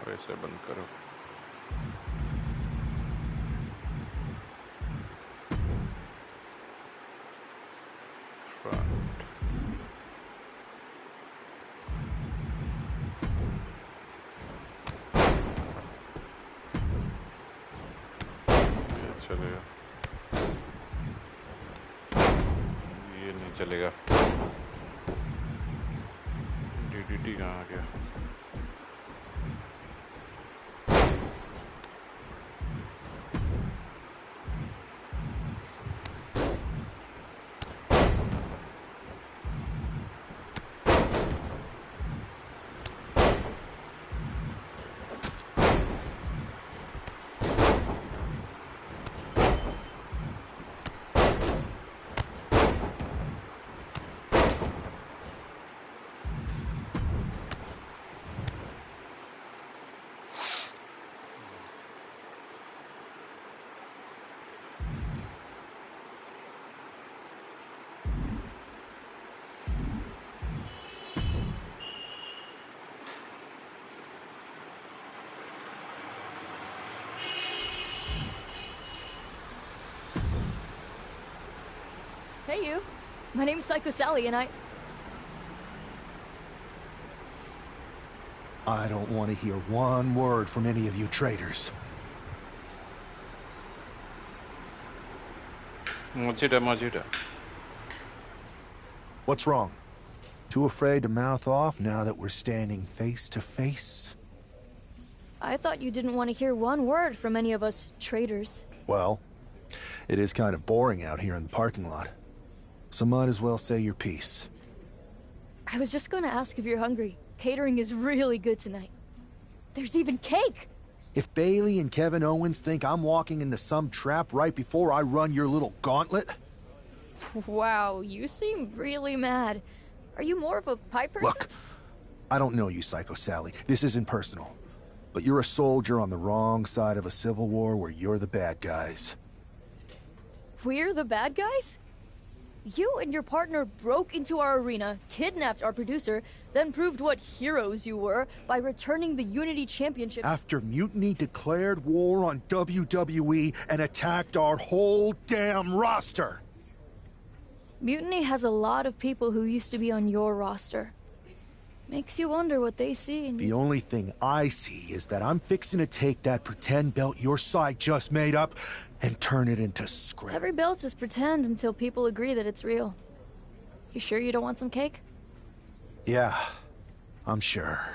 वैसे बंद करो फ्रंट ये चलेगा ये नहीं चलेगा DDT कहाँ आ गया Hey, you. My name's Psycho Sally, and I don't want to hear one word from any of you traitors. Majida. What's wrong? Too afraid to mouth off now that we're standing face to face? I thought you didn't want to hear one word from any of us traitors. Well, it is kind of boring out here in the parking lot. So might as well say your piece. I was just going to ask if you're hungry. Catering is really good tonight. There's even cake! If Bailey and Kevin Owens think I'm walking into some trap right before I run your little gauntlet... Wow, you seem really mad. Are you more of a pie person? Look, I don't know you, Psycho Sally. This isn't personal. But you're a soldier on the wrong side of a civil war where you're the bad guys. We're the bad guys? You and your partner broke into our arena, kidnapped our producer, then proved what heroes you were by returning the Unity Championship. After Mutiny declared war on WWE and attacked our whole damn roster. Mutiny has a lot of people who used to be on your roster. Makes you wonder what they see in you. The only thing I see is that I'm fixing to take that pretend belt your side just made up and turn it into script. Every belt is pretend until people agree that it's real. You sure you don't want some cake? Yeah, I'm sure.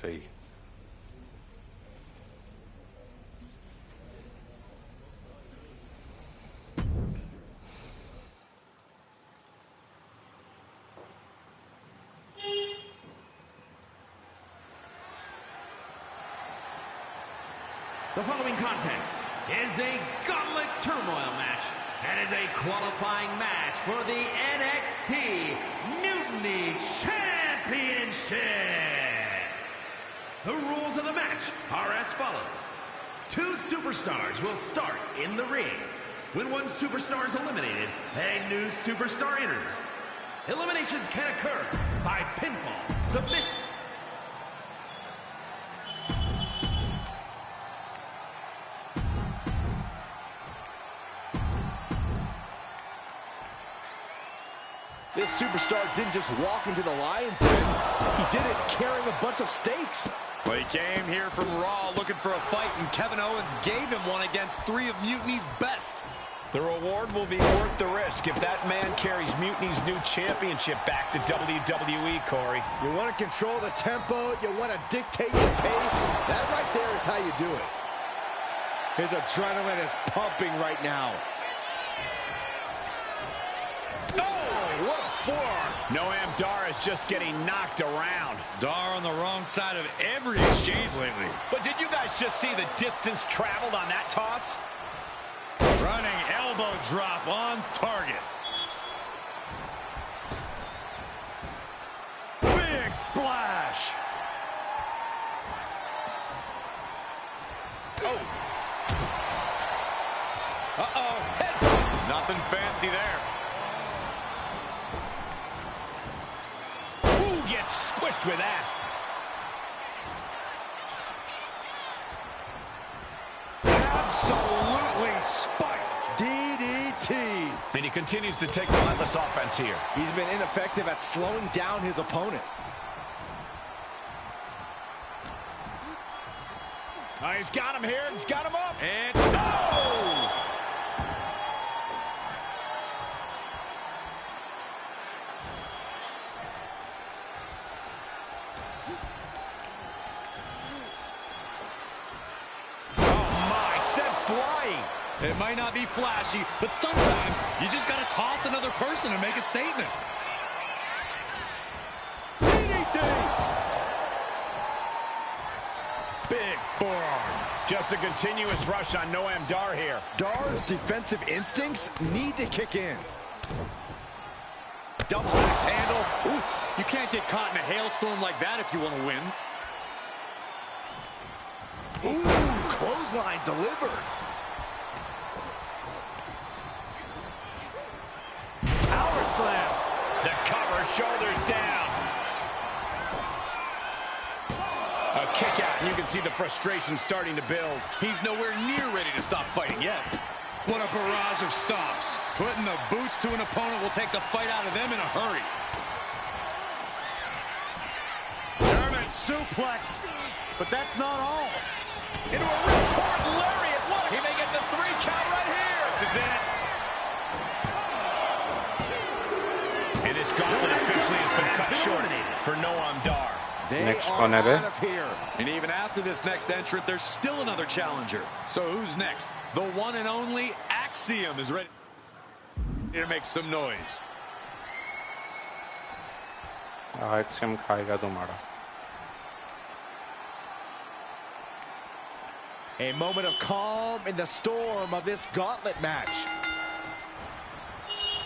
Sí. The following contest is a gauntlet turmoil match and is a qualifying match for the NXT Mutiny Championship. The rules of the match are as follows. 2 superstars will start in the ring. When one superstar is eliminated, a new superstar enters. Eliminations can occur by pinfall, submission. This superstar didn't just walk into the Lions Den. He did it carrying a bunch of stakes. Well, he came here from Raw looking for a fight, and Kevin Owens gave him one against 3 of Mutiny's best. The reward will be worth the risk if that man carries Mutiny's new championship back to WWE, Corey. You want to control the tempo, you want to dictate the pace. That right there is how you do it. His adrenaline is pumping right now. Oh, what a forearm. Noam Dar is just getting knocked around. Dar on the wrong side of every exchange lately. But did you guys just see the distance traveled on that toss? Running elbow drop on target. Big splash. Oh. Uh-oh. Head. Nothing fancy there. Ooh, gets squished with that. Absolutely spiked. DDT. And he continues to take relentless offense here. He's been ineffective at slowing down his opponent. Oh, he's got him here. He's got him up. And oh! It might not be flashy, but sometimes you just got to toss another person and make a statement. DDT! Big forearm. Just a continuous rush on Noam Dar here. Dar's defensive instincts need to kick in. Double axe handle. Oof. You can't get caught in a hailstorm like that if you want to win. Ooh, clothesline delivered. Power slam. The cover, shoulders down. A kick out, and you can see the frustration starting to build. He's nowhere near ready to stop fighting yet. What a barrage of stops. Putting the boots to an opponent will take the fight out of them in a hurry. German suplex, but that's not all. Into a ripcord lariat. What? He may get the 3 count right here. This is it. And this gauntlet officially has been cut short for Noam Dar. They are out of here. And even after this next entrant, there's still another challenger. So who's next? The one and only Axiom is ready to make some noise. Axiom खाएगा तुम्हारा. A moment of calm in the storm of this gauntlet match.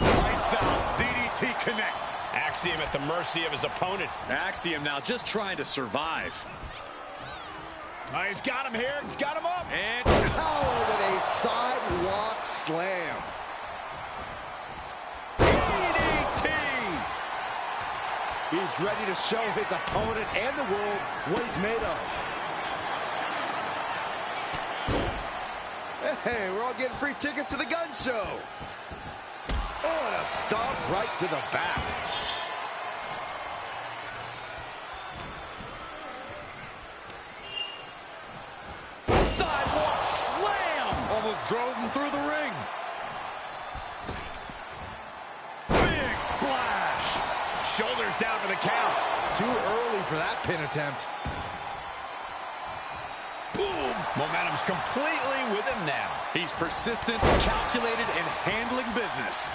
Lights out. DDT connects. Axiom at the mercy of his opponent. Axiom now just trying to survive. Oh, he's got him here. He's got him up. And power with a sidewalk slam. DDT. He's ready to show his opponent and the world what he's made of. Hey, we're all getting free tickets to the gun show. Oh, and a stomp right to the back. Sidewalk slam. almost drove him through the ring. Big splash. Shoulders down for the count. Too early for that pin attempt. Boom. Momentum's completely with him now. He's persistent, calculated, and handling business.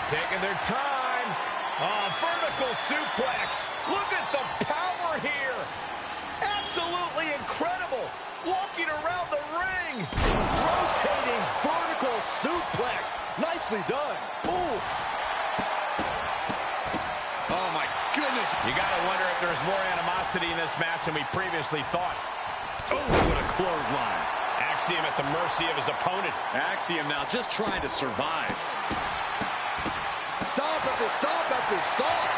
Taking their time. Oh, vertical suplex. Look at the power here. Absolutely incredible. Walking around the ring. Rotating vertical suplex. Nicely done. Oof. Oh, my goodness. You got to wonder if there's more animosity in this match than we previously thought. Oh, what a clothesline. Axiom at the mercy of his opponent. Axiom now just trying to survive. Stomp after stomp after stomp.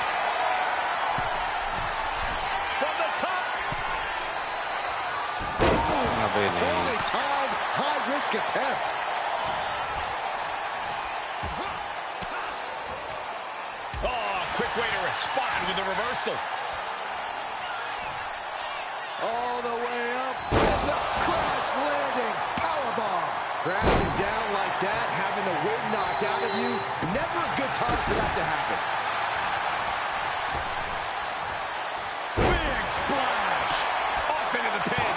From the top. Poorly timed, high-risk attempt. Oh, quick way to respond with the reversal. All the way up. And the crash landing. Powerbomb. Crashing down like that, having the wind knocked out of you. Never a good time for that to happen. Big splash. Off into the pin.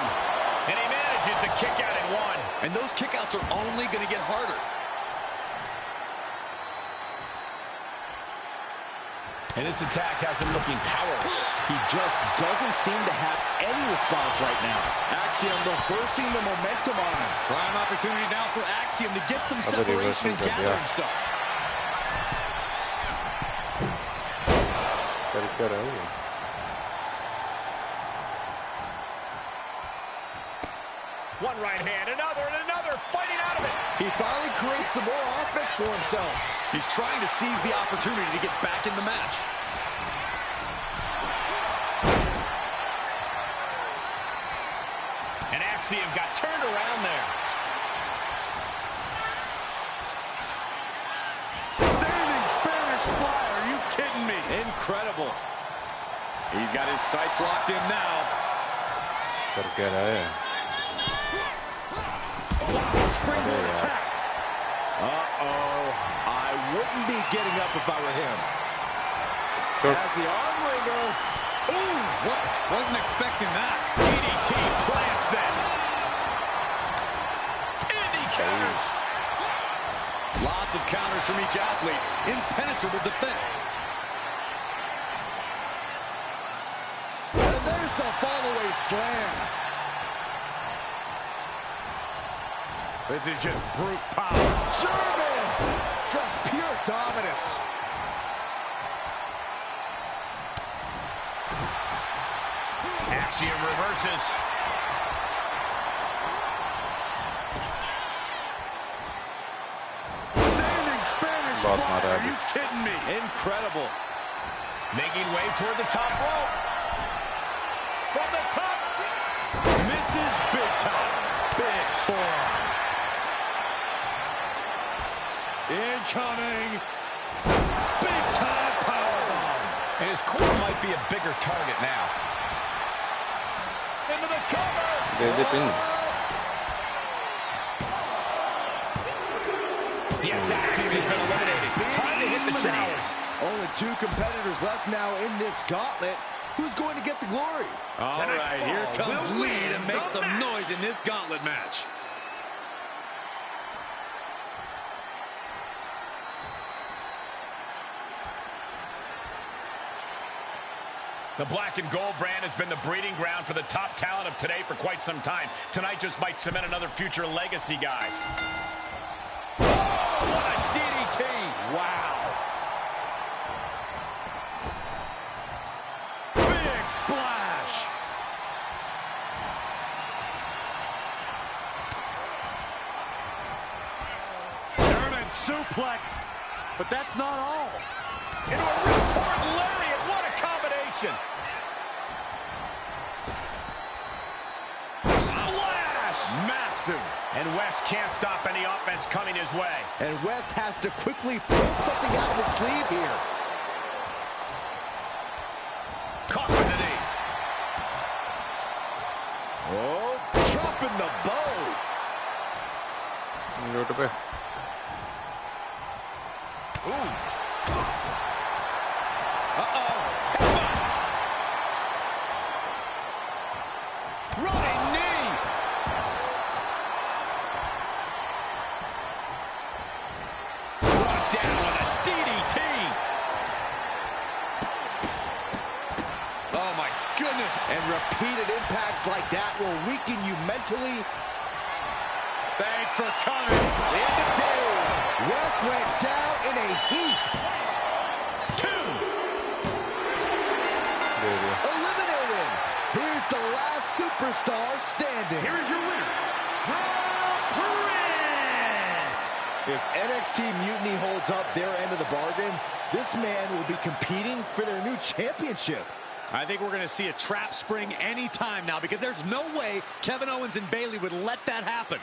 And he manages to kick out in one. And those kickouts are only going to get harder. And this attack has him looking powerless. He just doesn't seem to have any response right now. Axiom reversing the momentum on him. Prime opportunity now for Axiom to get some separation and gather himself. One right hand, another, and another, fighting out of it. He finally creates some more offense for himself. He's trying to seize the opportunity to get back in the match. And Axiom got turned around there. Standing Spanish fly, are you kidding me? Incredible. He's got his sights locked in now. Springboard attack. Uh-oh. I wouldn't be getting up if I were him. As the arm wringer. Ooh, what? Wasn't expecting that. DDT plants them. And he counters. Lots of counters from each athlete. Impenetrable defense. And there's a follow-away slam. This is just brute power. German! Just pure dominance. Axiom reverses. Standing Spanish fly. Are you kidding me? Incredible. Making way toward the top rope. Misses big time. Big forearm. Incoming. Big time powerbomb. And his corner might be a bigger target now. Into the cover. There's the pin. The assassin has been eliminated. Time to hit the showers. Only 2 competitors left now in this gauntlet. Who's going to get the glory? All right, here comes Lee to make some noise in this gauntlet match. The black and gold brand has been the breeding ground for the top talent of today for quite some time. Tonight just might cement another future legacy, guys. Oh, what a DDT! Wow. Big splash. German suplex, but that's not all. Into a ripcord lariat. What a combination. Splash! Massive. And Wes can't stop any offense coming his way. And Wes has to quickly pull something out of his sleeve here. Caught with the knee. Oh, dropping the bow. Go to bed. Ooh. Running knee. Brought down with a DDT. Oh, my goodness. And repeated impacts like that will weaken you mentally. Thanks for coming. The end of days. Wes went down in a heap. 2. Eliminated. Here's the last superstar standing. Here is your winner, Prince. If NXT Mutiny holds up their end of the bargain, this man will be competing for their new championship. I think we're going to see a trap spring any time now because there's no way Kevin Owens and Bayley would let that happen.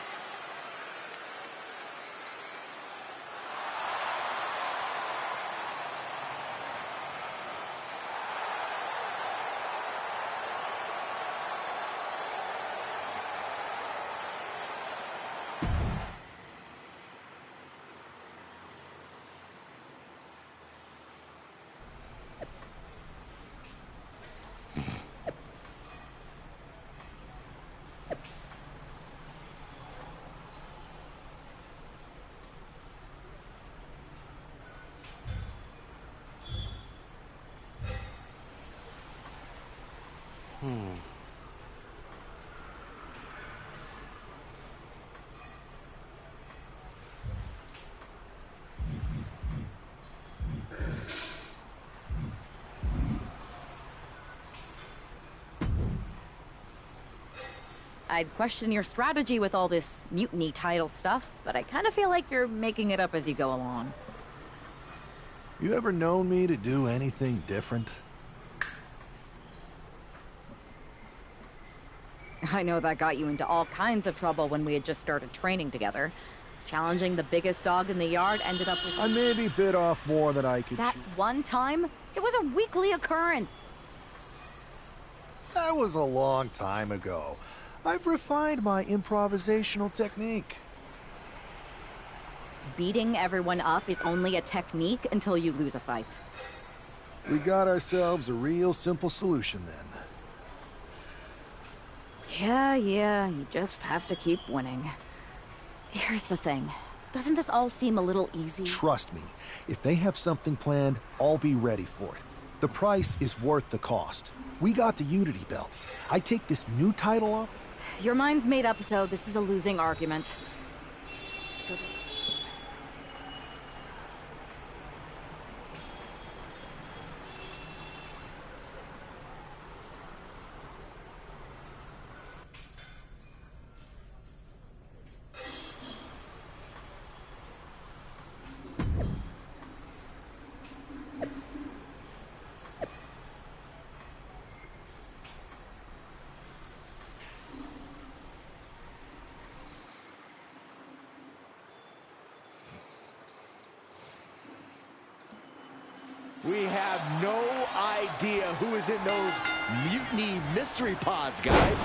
I'd question your strategy with all this mutiny title stuff, but I kind of feel like you're making it up as you go along. You ever known me to do anything different? I know that got you into all kinds of trouble when we had just started training together. Challenging the biggest dog in the yard ended up with... I maybe bit off more than I could That chew. one time? It was a weekly occurrence. That was a long time ago. I've refined my improvisational technique. Beating everyone up is only a technique until you lose a fight. We got ourselves a real simple solution then. Yeah, you just have to keep winning. Here's the thing. Doesn't this all seem a little easy? Trust me, if they have something planned, I'll be ready for it. The price is worth the cost. We got the Unity belts. I take this new title off. Your mind's made up, so this is a losing argument. We have no idea who is in those mutiny mystery pods, guys.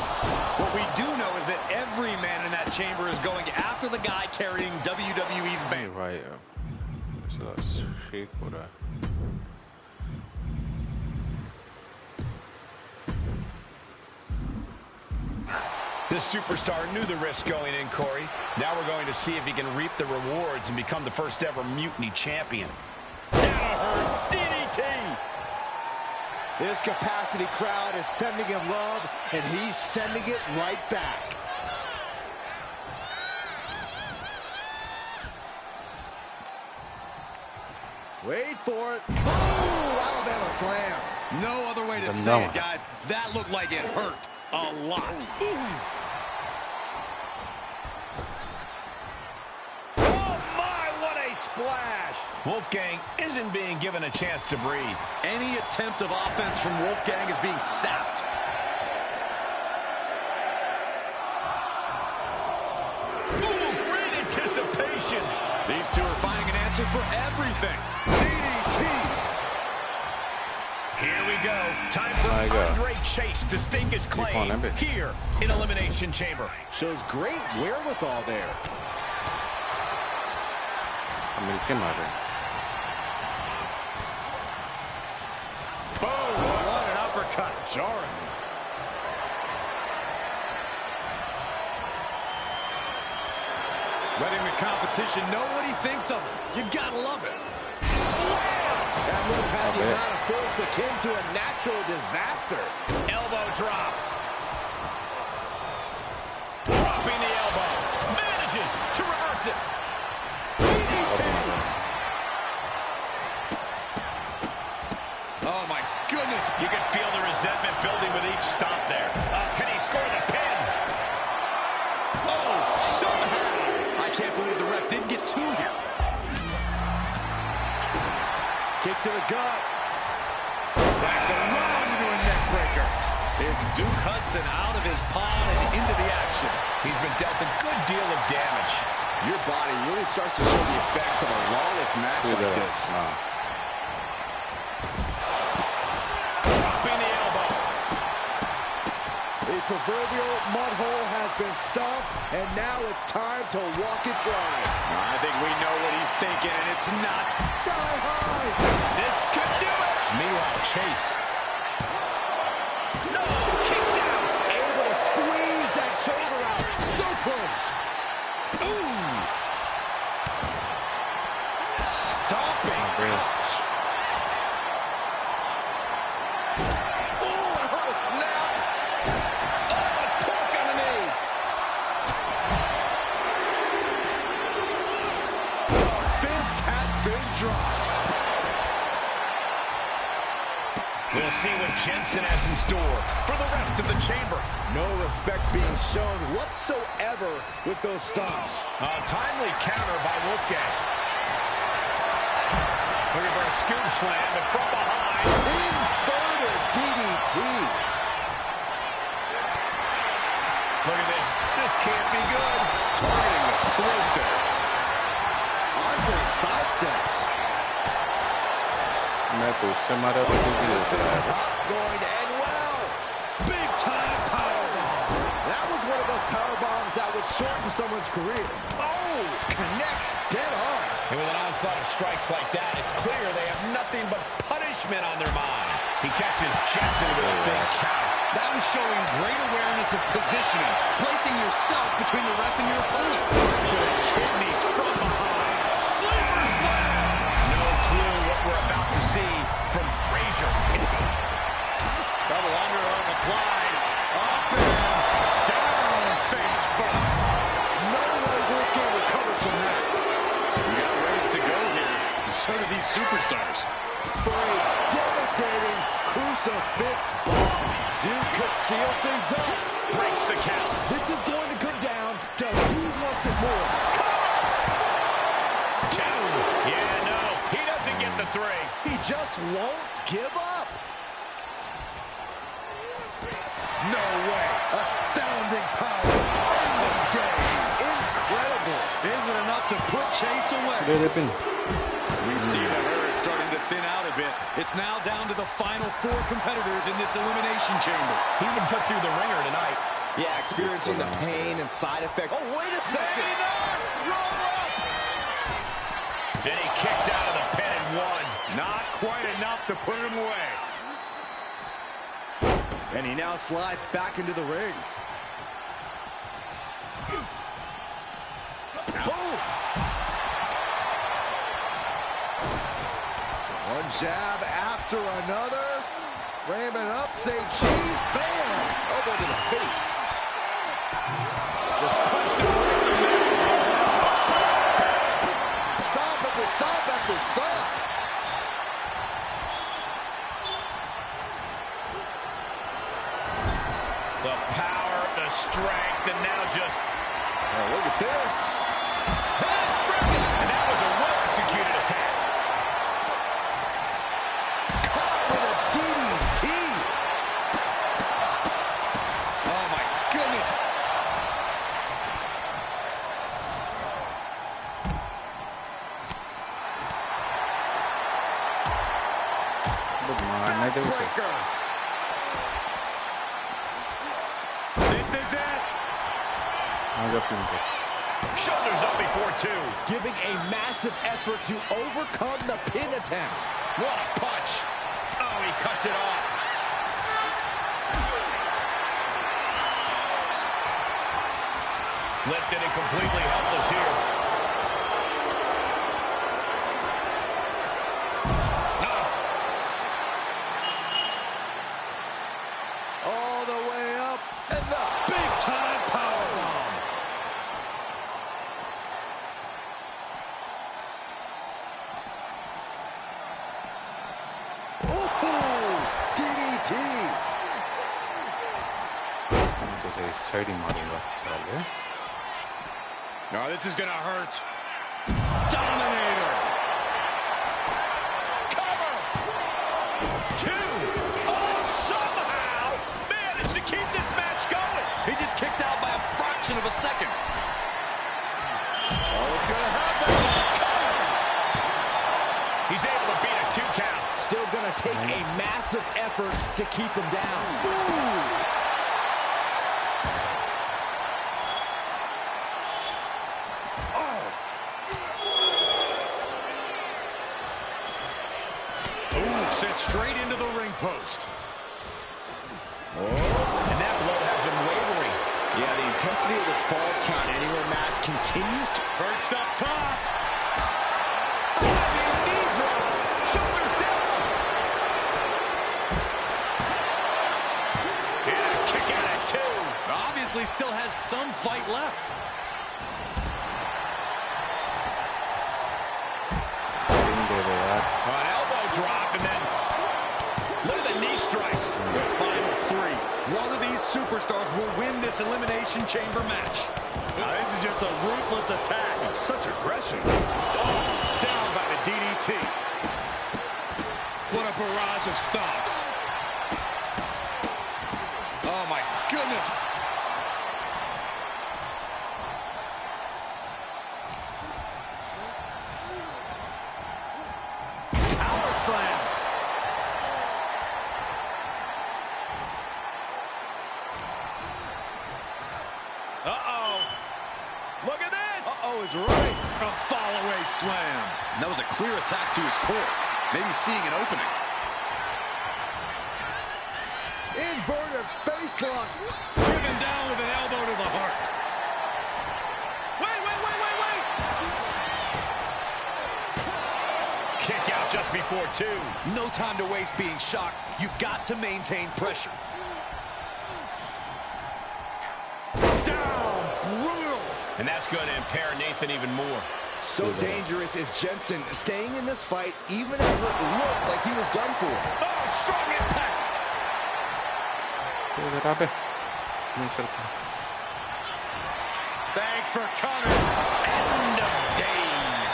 What we do know is that every man in that chamber is going after the guy carrying WWE's banner. Right. So that's shit for that. This superstar knew the risk going in, Corey. Now we're going to see if he can reap the rewards and become the first ever Mutiny champion. Danaher, DDT! This capacity crowd is sending him love, and he's sending it right back. Wait for it. Boom! Alabama slam. No other way to say it, guys. That looked like it hurt a lot. Oh, my, what a splash. Wolfgang isn't being given a chance to breathe. Any attempt of offense from Wolfgang is being sapped. Ooh, great anticipation. These two are finding an answer for everything. DDT. Here we go. Time for Andre Chase to stake his claim here in Elimination Chamber. Shows great wherewithal there. Boom! What an uppercut. Jarring. Letting the competition know what he thinks of him. You gotta love it. That move had the amount of force akin to a natural disaster. Elbow drop. Dropping the elbow. Manages to reverse it. DDT. Oh, my goodness. You can feel the resentment building with each stomp there. Can he score the pin? Oh, somehow. I can't believe the ref didn't get two here. Kick to the gut. Back around into a neck breaker. It's Duke Hudson out of his pod and into the action. He's been dealt a good deal of damage. Your body really starts to show the effects of a lawless match like this. Dropping the elbow. The proverbial mud hole has been stomped, and now it's time to walk it dry. I think we know what he's thinking, and it's not. Sky high. This could do it. Meanwhile, Chase. No, kicks out. Able to squeeze that shoulder out. So close. Ooh. Stomping. Ouch. Ooh, I heard a snap. Oh, a torque on the knee. Fist has been dropped. We'll see what Jensen has in store for the rest of the chamber. No respect being shown whatsoever with those stomps. A timely counter by Wolfgang. Looking for a scoop slam, but from behind. Inverted DDT. Look at this. This can't be good. Targeting the throat there. Andre sidesteps. This is not going to end well. Big time powerbomb. That was one of those powerbombs that would shorten someone's career. Oh, connects dead on. And with an onslaught of strikes like that, it's clear they have nothing but punishment on their mind. He catches Jensen with a big count. That was showing great awareness of positioning, placing yourself between the ref and your opponent. To the kidneys from behind. Sleeper slam. No clue what we're about to see from Frazier. Double underarm applied. Up and down face first. No way Wolfgang recovers from that. We got a ways to go here. And so do these superstars. For a devastating crucifix bomb. Duke could seal things up. Breaks the count. This is going to come down to who wants it more. Two. Yeah, no. He doesn't get the three. He just won't give up. No way. Astounding power. Early days. Incredible. Isn't enough to put Chase away. We see the herd starting to thin out a bit. It's now down to the final 4 competitors in this elimination chamber. He even put through the ringer tonight. Yeah, experiencing the pain and side effects. Oh, wait a second. Roll up. Then he kicks out of the pin and 1. Not quite enough to put him away. And he now slides back into the ring. Boom! One jab after another. Ramming up, say cheese, bam! Elbow to the face. Just punched him right in the mouth. Stop after stop after stop. The power, the strength, and now just... Oh, look at this. Handspring! And that was a well-executed attack. Caught with a DDT. Oh, my goodness. Breaker. This is it. Shoulders up before 2. Giving a massive effort to overcome the pin attempt. What a punch. Oh, he cuts it off. Lifted and completely helpless here. All the way up, and the big-time powerbomb. Ooh, DDT. Oh, this is going to hurt. Dominator. Cover. 2. Oh, somehow managed to keep this match going. He just kicked out by a fraction of a second. Oh, it's going to happen. Cover. He's able to beat a 2 count. Still going to take a massive effort to keep him down. Ooh. Sent straight into the ring post. Oh, and that blow has him wavering. Yeah, the intensity of this Falls Count Anywhere match continues to... Perched up top. Diving knee drop. Shoulders down. Yeah, kick out at 2. Obviously still has some fight left. An elbow drop, and then look at the knee strikes. The final 3. One of these superstars will win this elimination chamber match. Now, this is just a ruthless attack. Such aggression. Oh, down by the DDT. What a barrage of stomps. Oh, my goodness. Slam. Uh-oh. Look at this. Uh-oh is right. A fall-away slam. And that was a clear attack to his core. Maybe seeing an opening. Inverted face lock. Driven down with an elbow to the heart. Wait. Kick out just before 2. No time to waste being shocked. You've got to maintain pressure. Down, brutal. And that's going to impair Nathan even more. So dangerous is Jensen staying in this fight even after it looked like he was done for. Oh, strong impact. Thanks for coming. End of days.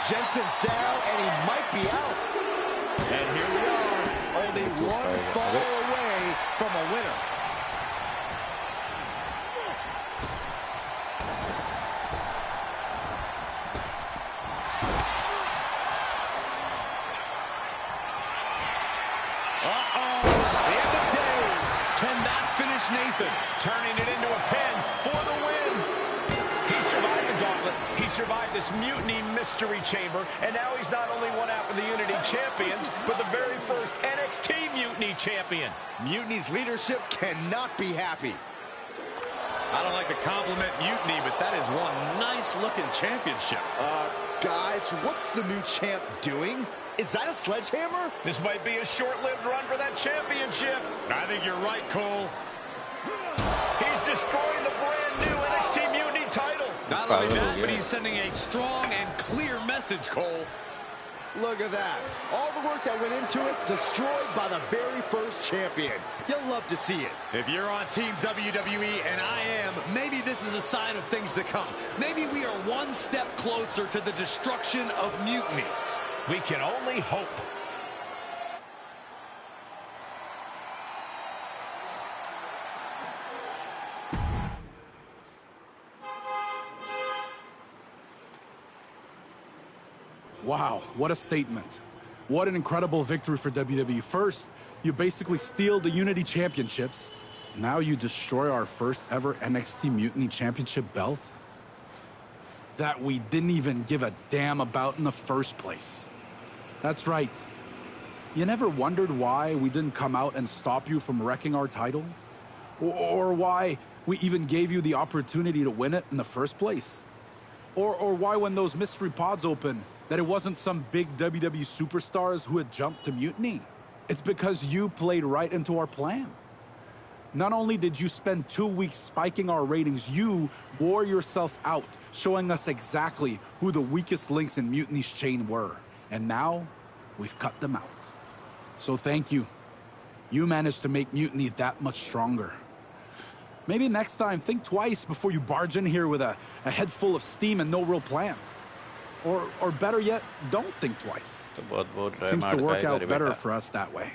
Jensen's down, and he might be out. And here we are, only one fall away from a winner. Uh-oh. The end of days. Can that finish Nathan? Turning it into a pin for the win. He survived the gauntlet. He survived this mutiny mystery chamber. And now he's not only one half of the Unity champions, but the very first NXT Mutiny champion. Mutiny's leadership cannot be happy. I don't like to compliment Mutiny, but that is one nice-looking championship. Guys, what's the new champ doing? Is that a sledgehammer? This might be a short-lived run for that championship. I think you're right, Cole. He's destroying the brand-new NXT Mutiny title. Not only that, but he's sending a strong and clear message, Cole. Look at that. All the work that went into it, destroyed by the very first champion. You'll love to see it. If you're on Team WWE, and I am, maybe this is a sign of things to come. Maybe we are one step closer to the destruction of Mutiny. We can only hope. Wow, what a statement. What an incredible victory for WWE. First, you basically steal the Unity Championships. Now you destroy our first ever NXT Mutiny Championship belt that we didn't even give a damn about in the first place. That's right. You never wondered why we didn't come out and stop you from wrecking our title? Or why we even gave you the opportunity to win it in the first place? Or why when those mystery pods open, that it wasn't some big WWE superstars who had jumped to Mutiny? It's because you played right into our plan. Not only did you spend 2 weeks spiking our ratings, you wore yourself out, showing us exactly who the weakest links in Mutiny's chain were. And now, we've cut them out. So thank you. You managed to make Mutiny that much stronger. Maybe next time, think twice before you barge in here with a head full of steam and no real plan. Or better yet, don't think twice. Seems to work out better for us that way.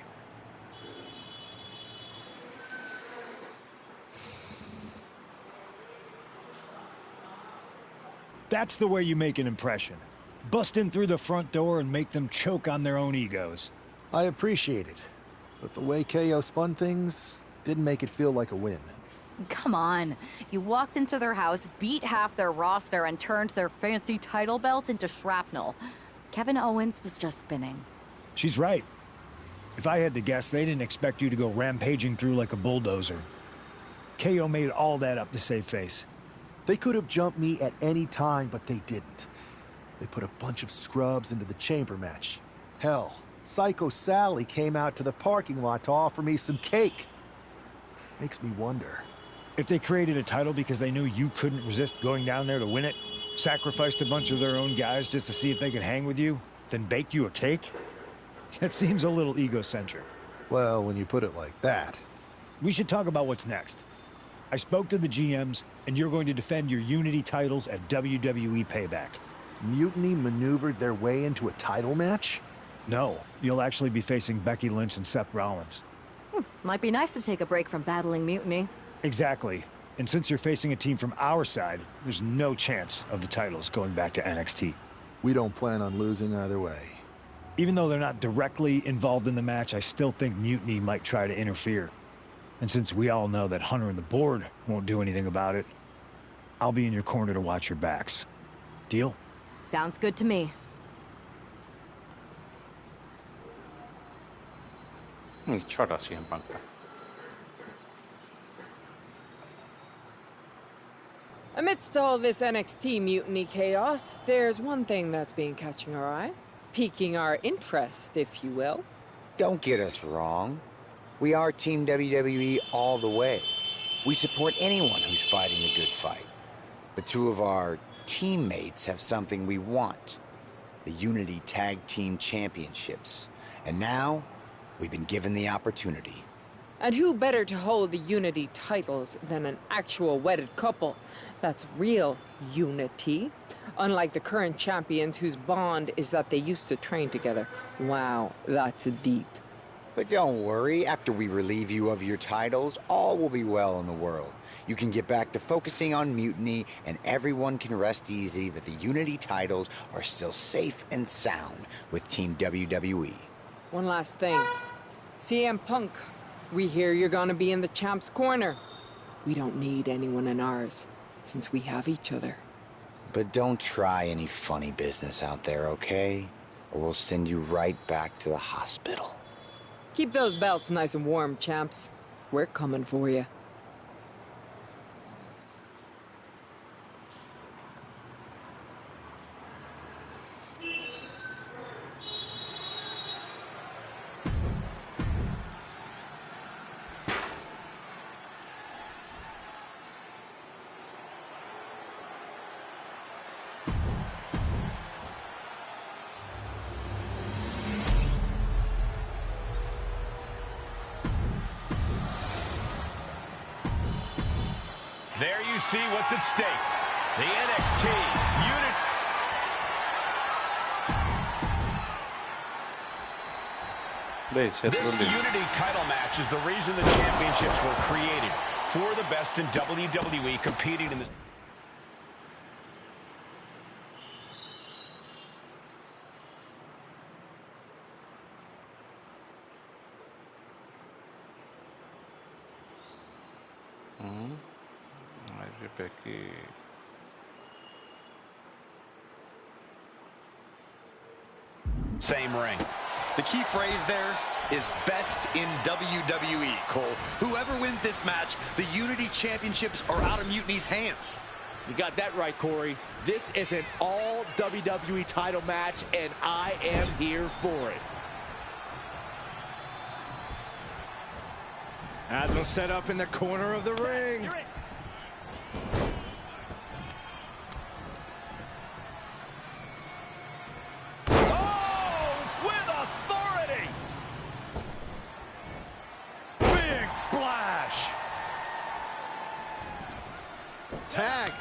That's the way you make an impression. Bust in through the front door and make them choke on their own egos. I appreciate it, but the way KO spun things didn't make it feel like a win. Come on. You walked into their house, beat half their roster, and turned their fancy title belt into shrapnel. Kevin Owens was just spinning. She's right. If I had to guess, they didn't expect you to go rampaging through like a bulldozer. KO made all that up to save face. They could have jumped me at any time, but they didn't. They put a bunch of scrubs into the chamber match. Hell, Psycho Sally came out to the parking lot to offer me some cake. Makes me wonder. If they created a title because they knew you couldn't resist going down there to win it, sacrificed a bunch of their own guys just to see if they could hang with you, then baked you a cake? That seems a little egocentric. Well, when you put it like that. We should talk about what's next. I spoke to the GMs, and you're going to defend your Unity titles at WWE Payback. Mutiny maneuvered their way into a title match? No, you'll actually be facing Becky Lynch and Seth Rollins. Might be nice to take a break from battling Mutiny. Exactly. And since you're facing a team from our side, there's no chance of the titles going back to NXT. We don't plan on losing either way. Even though they're not directly involved in the match, I still think Mutiny might try to interfere. And since we all know that Hunter and the board won't do anything about it, I'll be in your corner to watch your backs. Deal? Sounds good to me. Chota CM Punk. Amidst all this NXT mutiny chaos, there's one thing that's been catching our eye. Piquing our interest, if you will. Don't get us wrong. We are Team WWE all the way. We support anyone who's fighting the good fight. But two of our teammates have something we want. The Unity Tag Team Championships. And now, we've been given the opportunity. And who better to hold the Unity titles than an actual wedded couple? That's real unity. Unlike the current champions whose bond is that they used to train together. Wow, that's deep. But don't worry, after we relieve you of your titles, all will be well in the world. You can get back to focusing on Mutiny, and everyone can rest easy that the Unity titles are still safe and sound with Team WWE. One last thing. CM Punk, we hear you're gonna be in the champ's corner. We don't need anyone in ours, since we have each other. But don't try any funny business out there, okay? Or we'll send you right back to the hospital. Keep those belts nice and warm, champs. We're coming for you. There you see what's at stake. The NXT Unit. This Unity title match is the reason the championships were created. For the best in WWE competing in the... Same ring. The key phrase there is best in WWE, Cole. Whoever wins this match, the Unity Championships are out of Mutiny's hands. You got that right, Corey. This is an all WWE title match, and I am here for it. As we'll set up in the corner of the ring. Splash! Tag.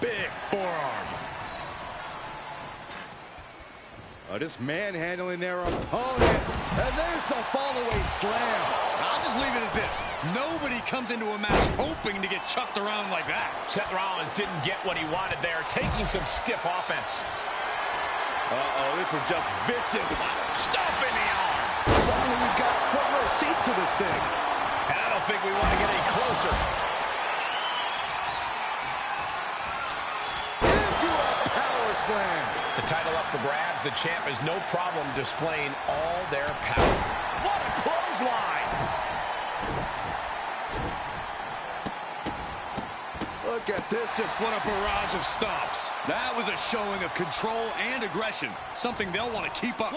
Big forearm. Just manhandling their opponent. And there's the fall-away slam. I'll just leave it at this. Nobody comes into a match hoping to get chucked around like that. Seth Rollins didn't get what he wanted there, taking some stiff offense. Uh-oh, this is just vicious. Stomping the arm. Suddenly we've got front row seat to this thing. And I don't think we want to get any closer. Into a power slam. The title up for grabs. The champ has no problem displaying all their power. What a clothesline. Look at this, just What a barrage of stomps. That was a showing of control and aggression, something they'll want to keep up.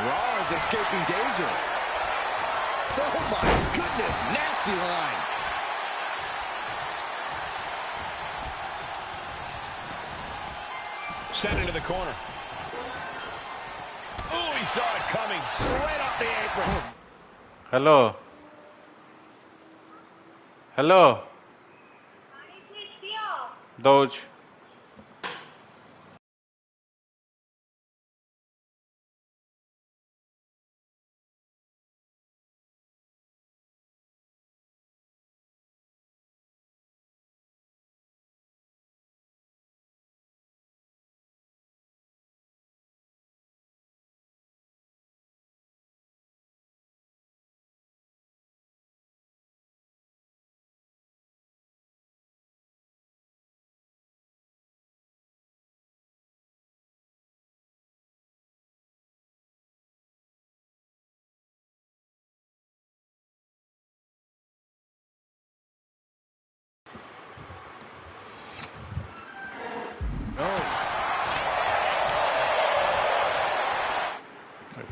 Rollins escaping danger. Oh my goodness, nasty line. Sent into the corner. Oh, he saw it coming. Right off the apron. Hello. Hello. Doge.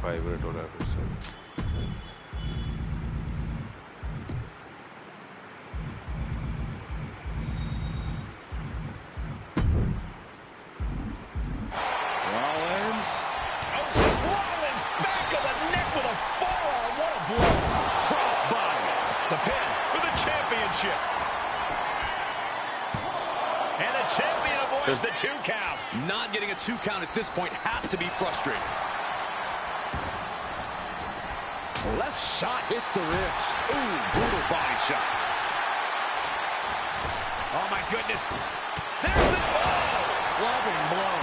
Vibrate or episode. Rollins. Rollins back of the neck with a forearm. What a blow. Crossbody. The pin for the championship. And the champion avoids the 2 count. Not getting a 2 count at this point has to be frustrating. Left shot hits the ribs. Ooh, brutal body shot. Oh, my goodness. There's the... Oh! Clubbing blow.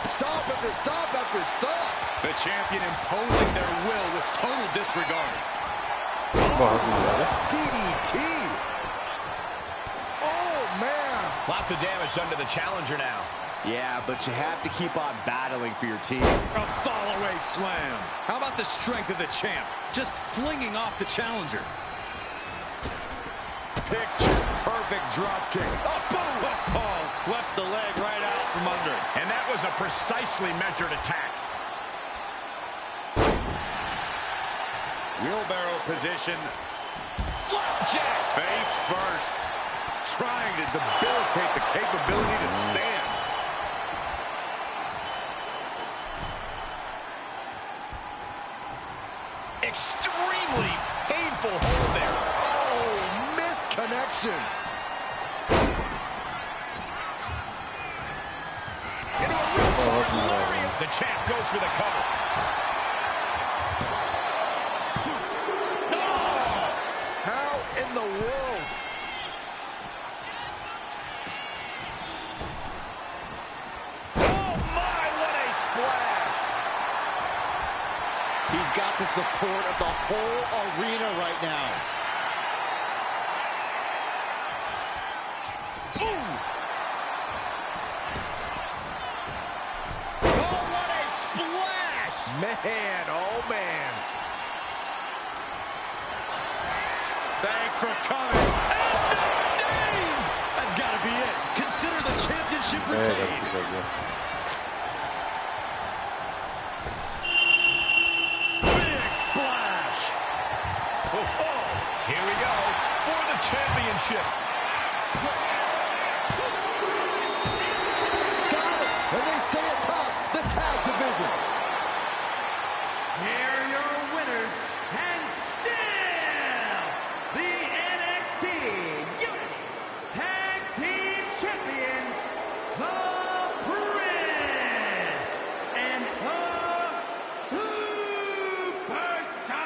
Stop after stop after stop. The champion imposing their will with total disregard. DDT. Oh, man. Lots of damage done to the challenger now. Yeah, but you have to keep on battling for your team. A fall-away slam. How about the strength of the champ? Just flinging off the challenger. Picture-perfect drop kick. Oh, boom! Oh, swept the leg right out from under. And that was a precisely measured attack. Wheelbarrow position. Flapjack! Face first. Trying to debilitate the capability to stand. Extremely painful hold there. Oh, missed connection. The champ goes for the cover. No! How in the world? Oh my, what a splash! He's got the support of the whole arena right now. Ooh! Oh, what a splash! Man, oh man. Thanks for coming. And days! That's got to be it. Consider the championship retained. Big splash. Oh, here we go for the championship. Got it! And they stay atop the tag division. Here are your winners, and still the NXT Unity Tag Team Champions, the Prince and the Superstar.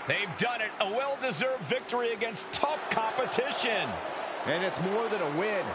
They've done it. A well-deserved victory against tough competition. And it's more than a win.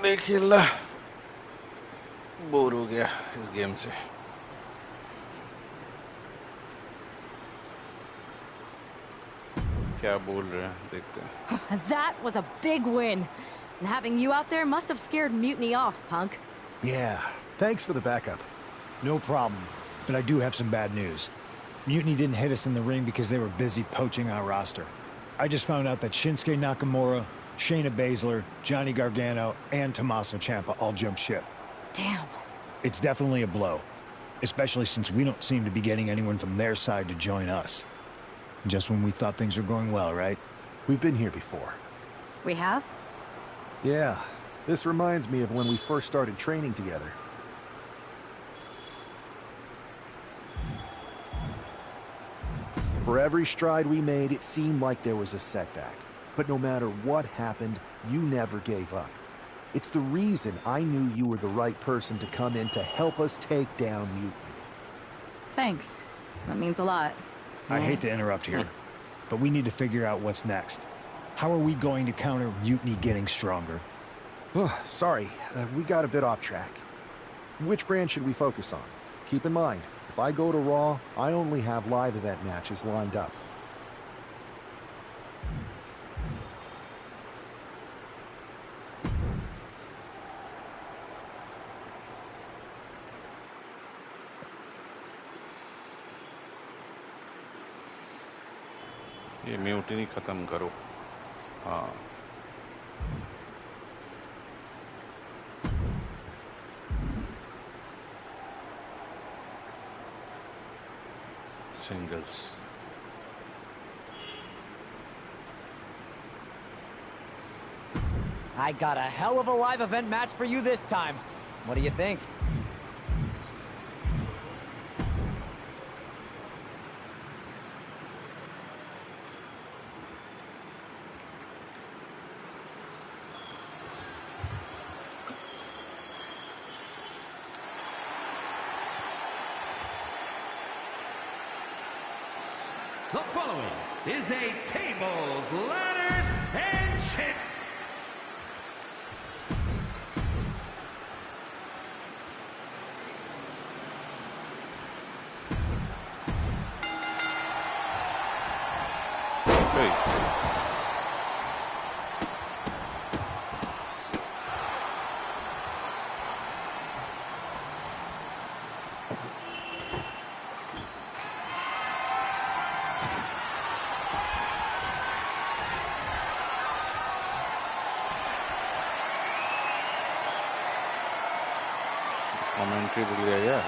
देखिए bore हो गया इस game से क्या बोल रहे हैं देखते हैं That was a big win. And having you out there must have scared Mutiny off, Punk. Yeah, thanks for the backup. No problem. But I do have some bad news. Mutiny didn't hit us in the ring because they were busy poaching our roster. I just found out that Shinsuke Nakamura, Shayna Baszler, Johnny Gargano, and Tommaso Ciampa all jumped ship. Damn. It's definitely a blow. Especially since we don't seem to be getting anyone from their side to join us. Just when we thought things were going well, right? We've been here before. We have? Yeah. This reminds me of when we first started training together. For every stride we made, it seemed like there was a setback. But no matter what happened, you never gave up. It's the reason I knew you were the right person to come in to help us take down Mutiny. Thanks. That means a lot. I hate to interrupt here, but we need to figure out what's next. How are we going to counter Mutiny getting stronger? Sorry, we got a bit off track. Which brand should we focus on? Keep in mind, if I go to Raw, I only have live event matches lined up. ये mutiny खत्म करो. हाँ. Singles. I got a hell of a live event match for you this time. What do you think? The following is a tables, ladders, and chairs. Commentary बढ़िया यार.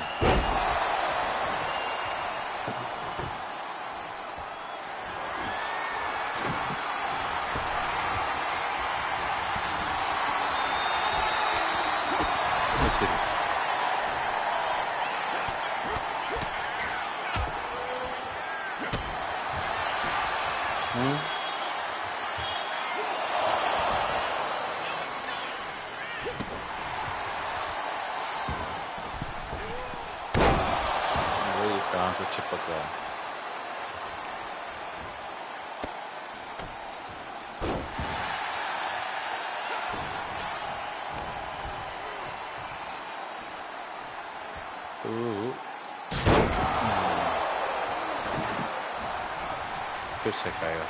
कहाँ से चिपक गया. फिर से खाएगा.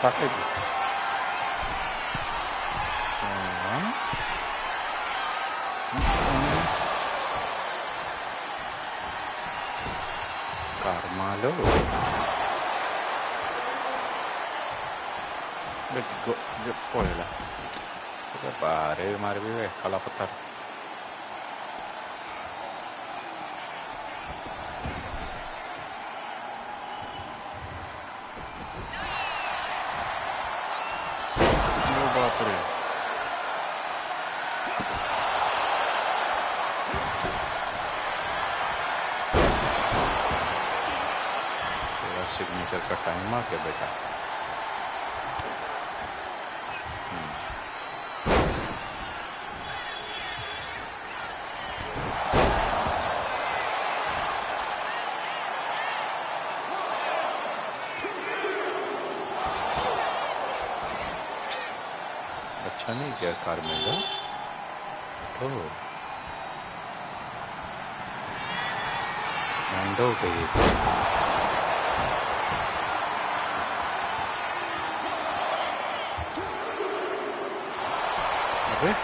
Pakai Carmelo. Poi là. Che pare, ma arriva alla patata. Signature का टाइम आ गया बेटा. अच्छा नहीं किया कार्मेलो. Oh. Mando face. Okay.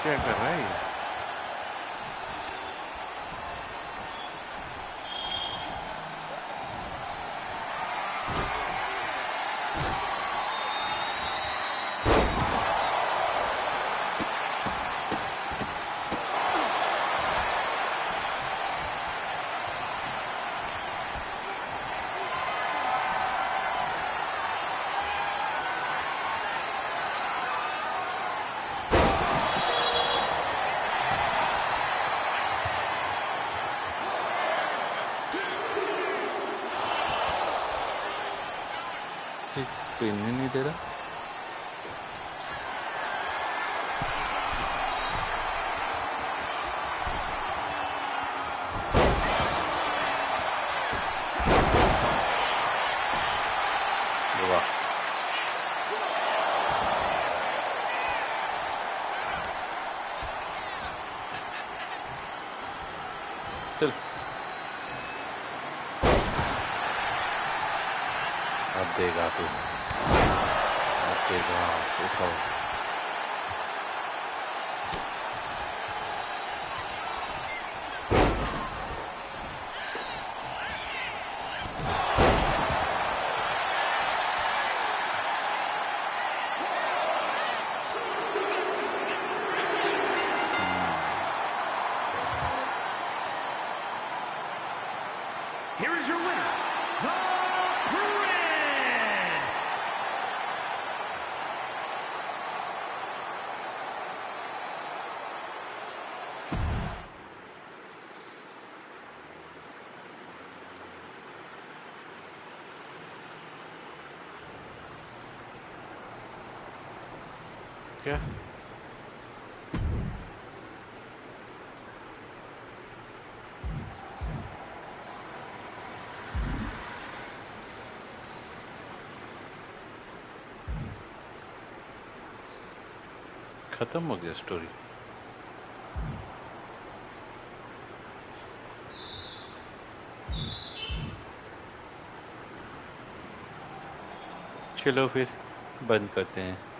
क्या कर रहा है ये? पिन ही नहीं दे रहा। वाह। चल अब देगा तू, अब देगा। उठाओ। Here is your winner, the Prince! क्या? खत्म हो गया स्टोरी। चलो फिर बंद करते हैं।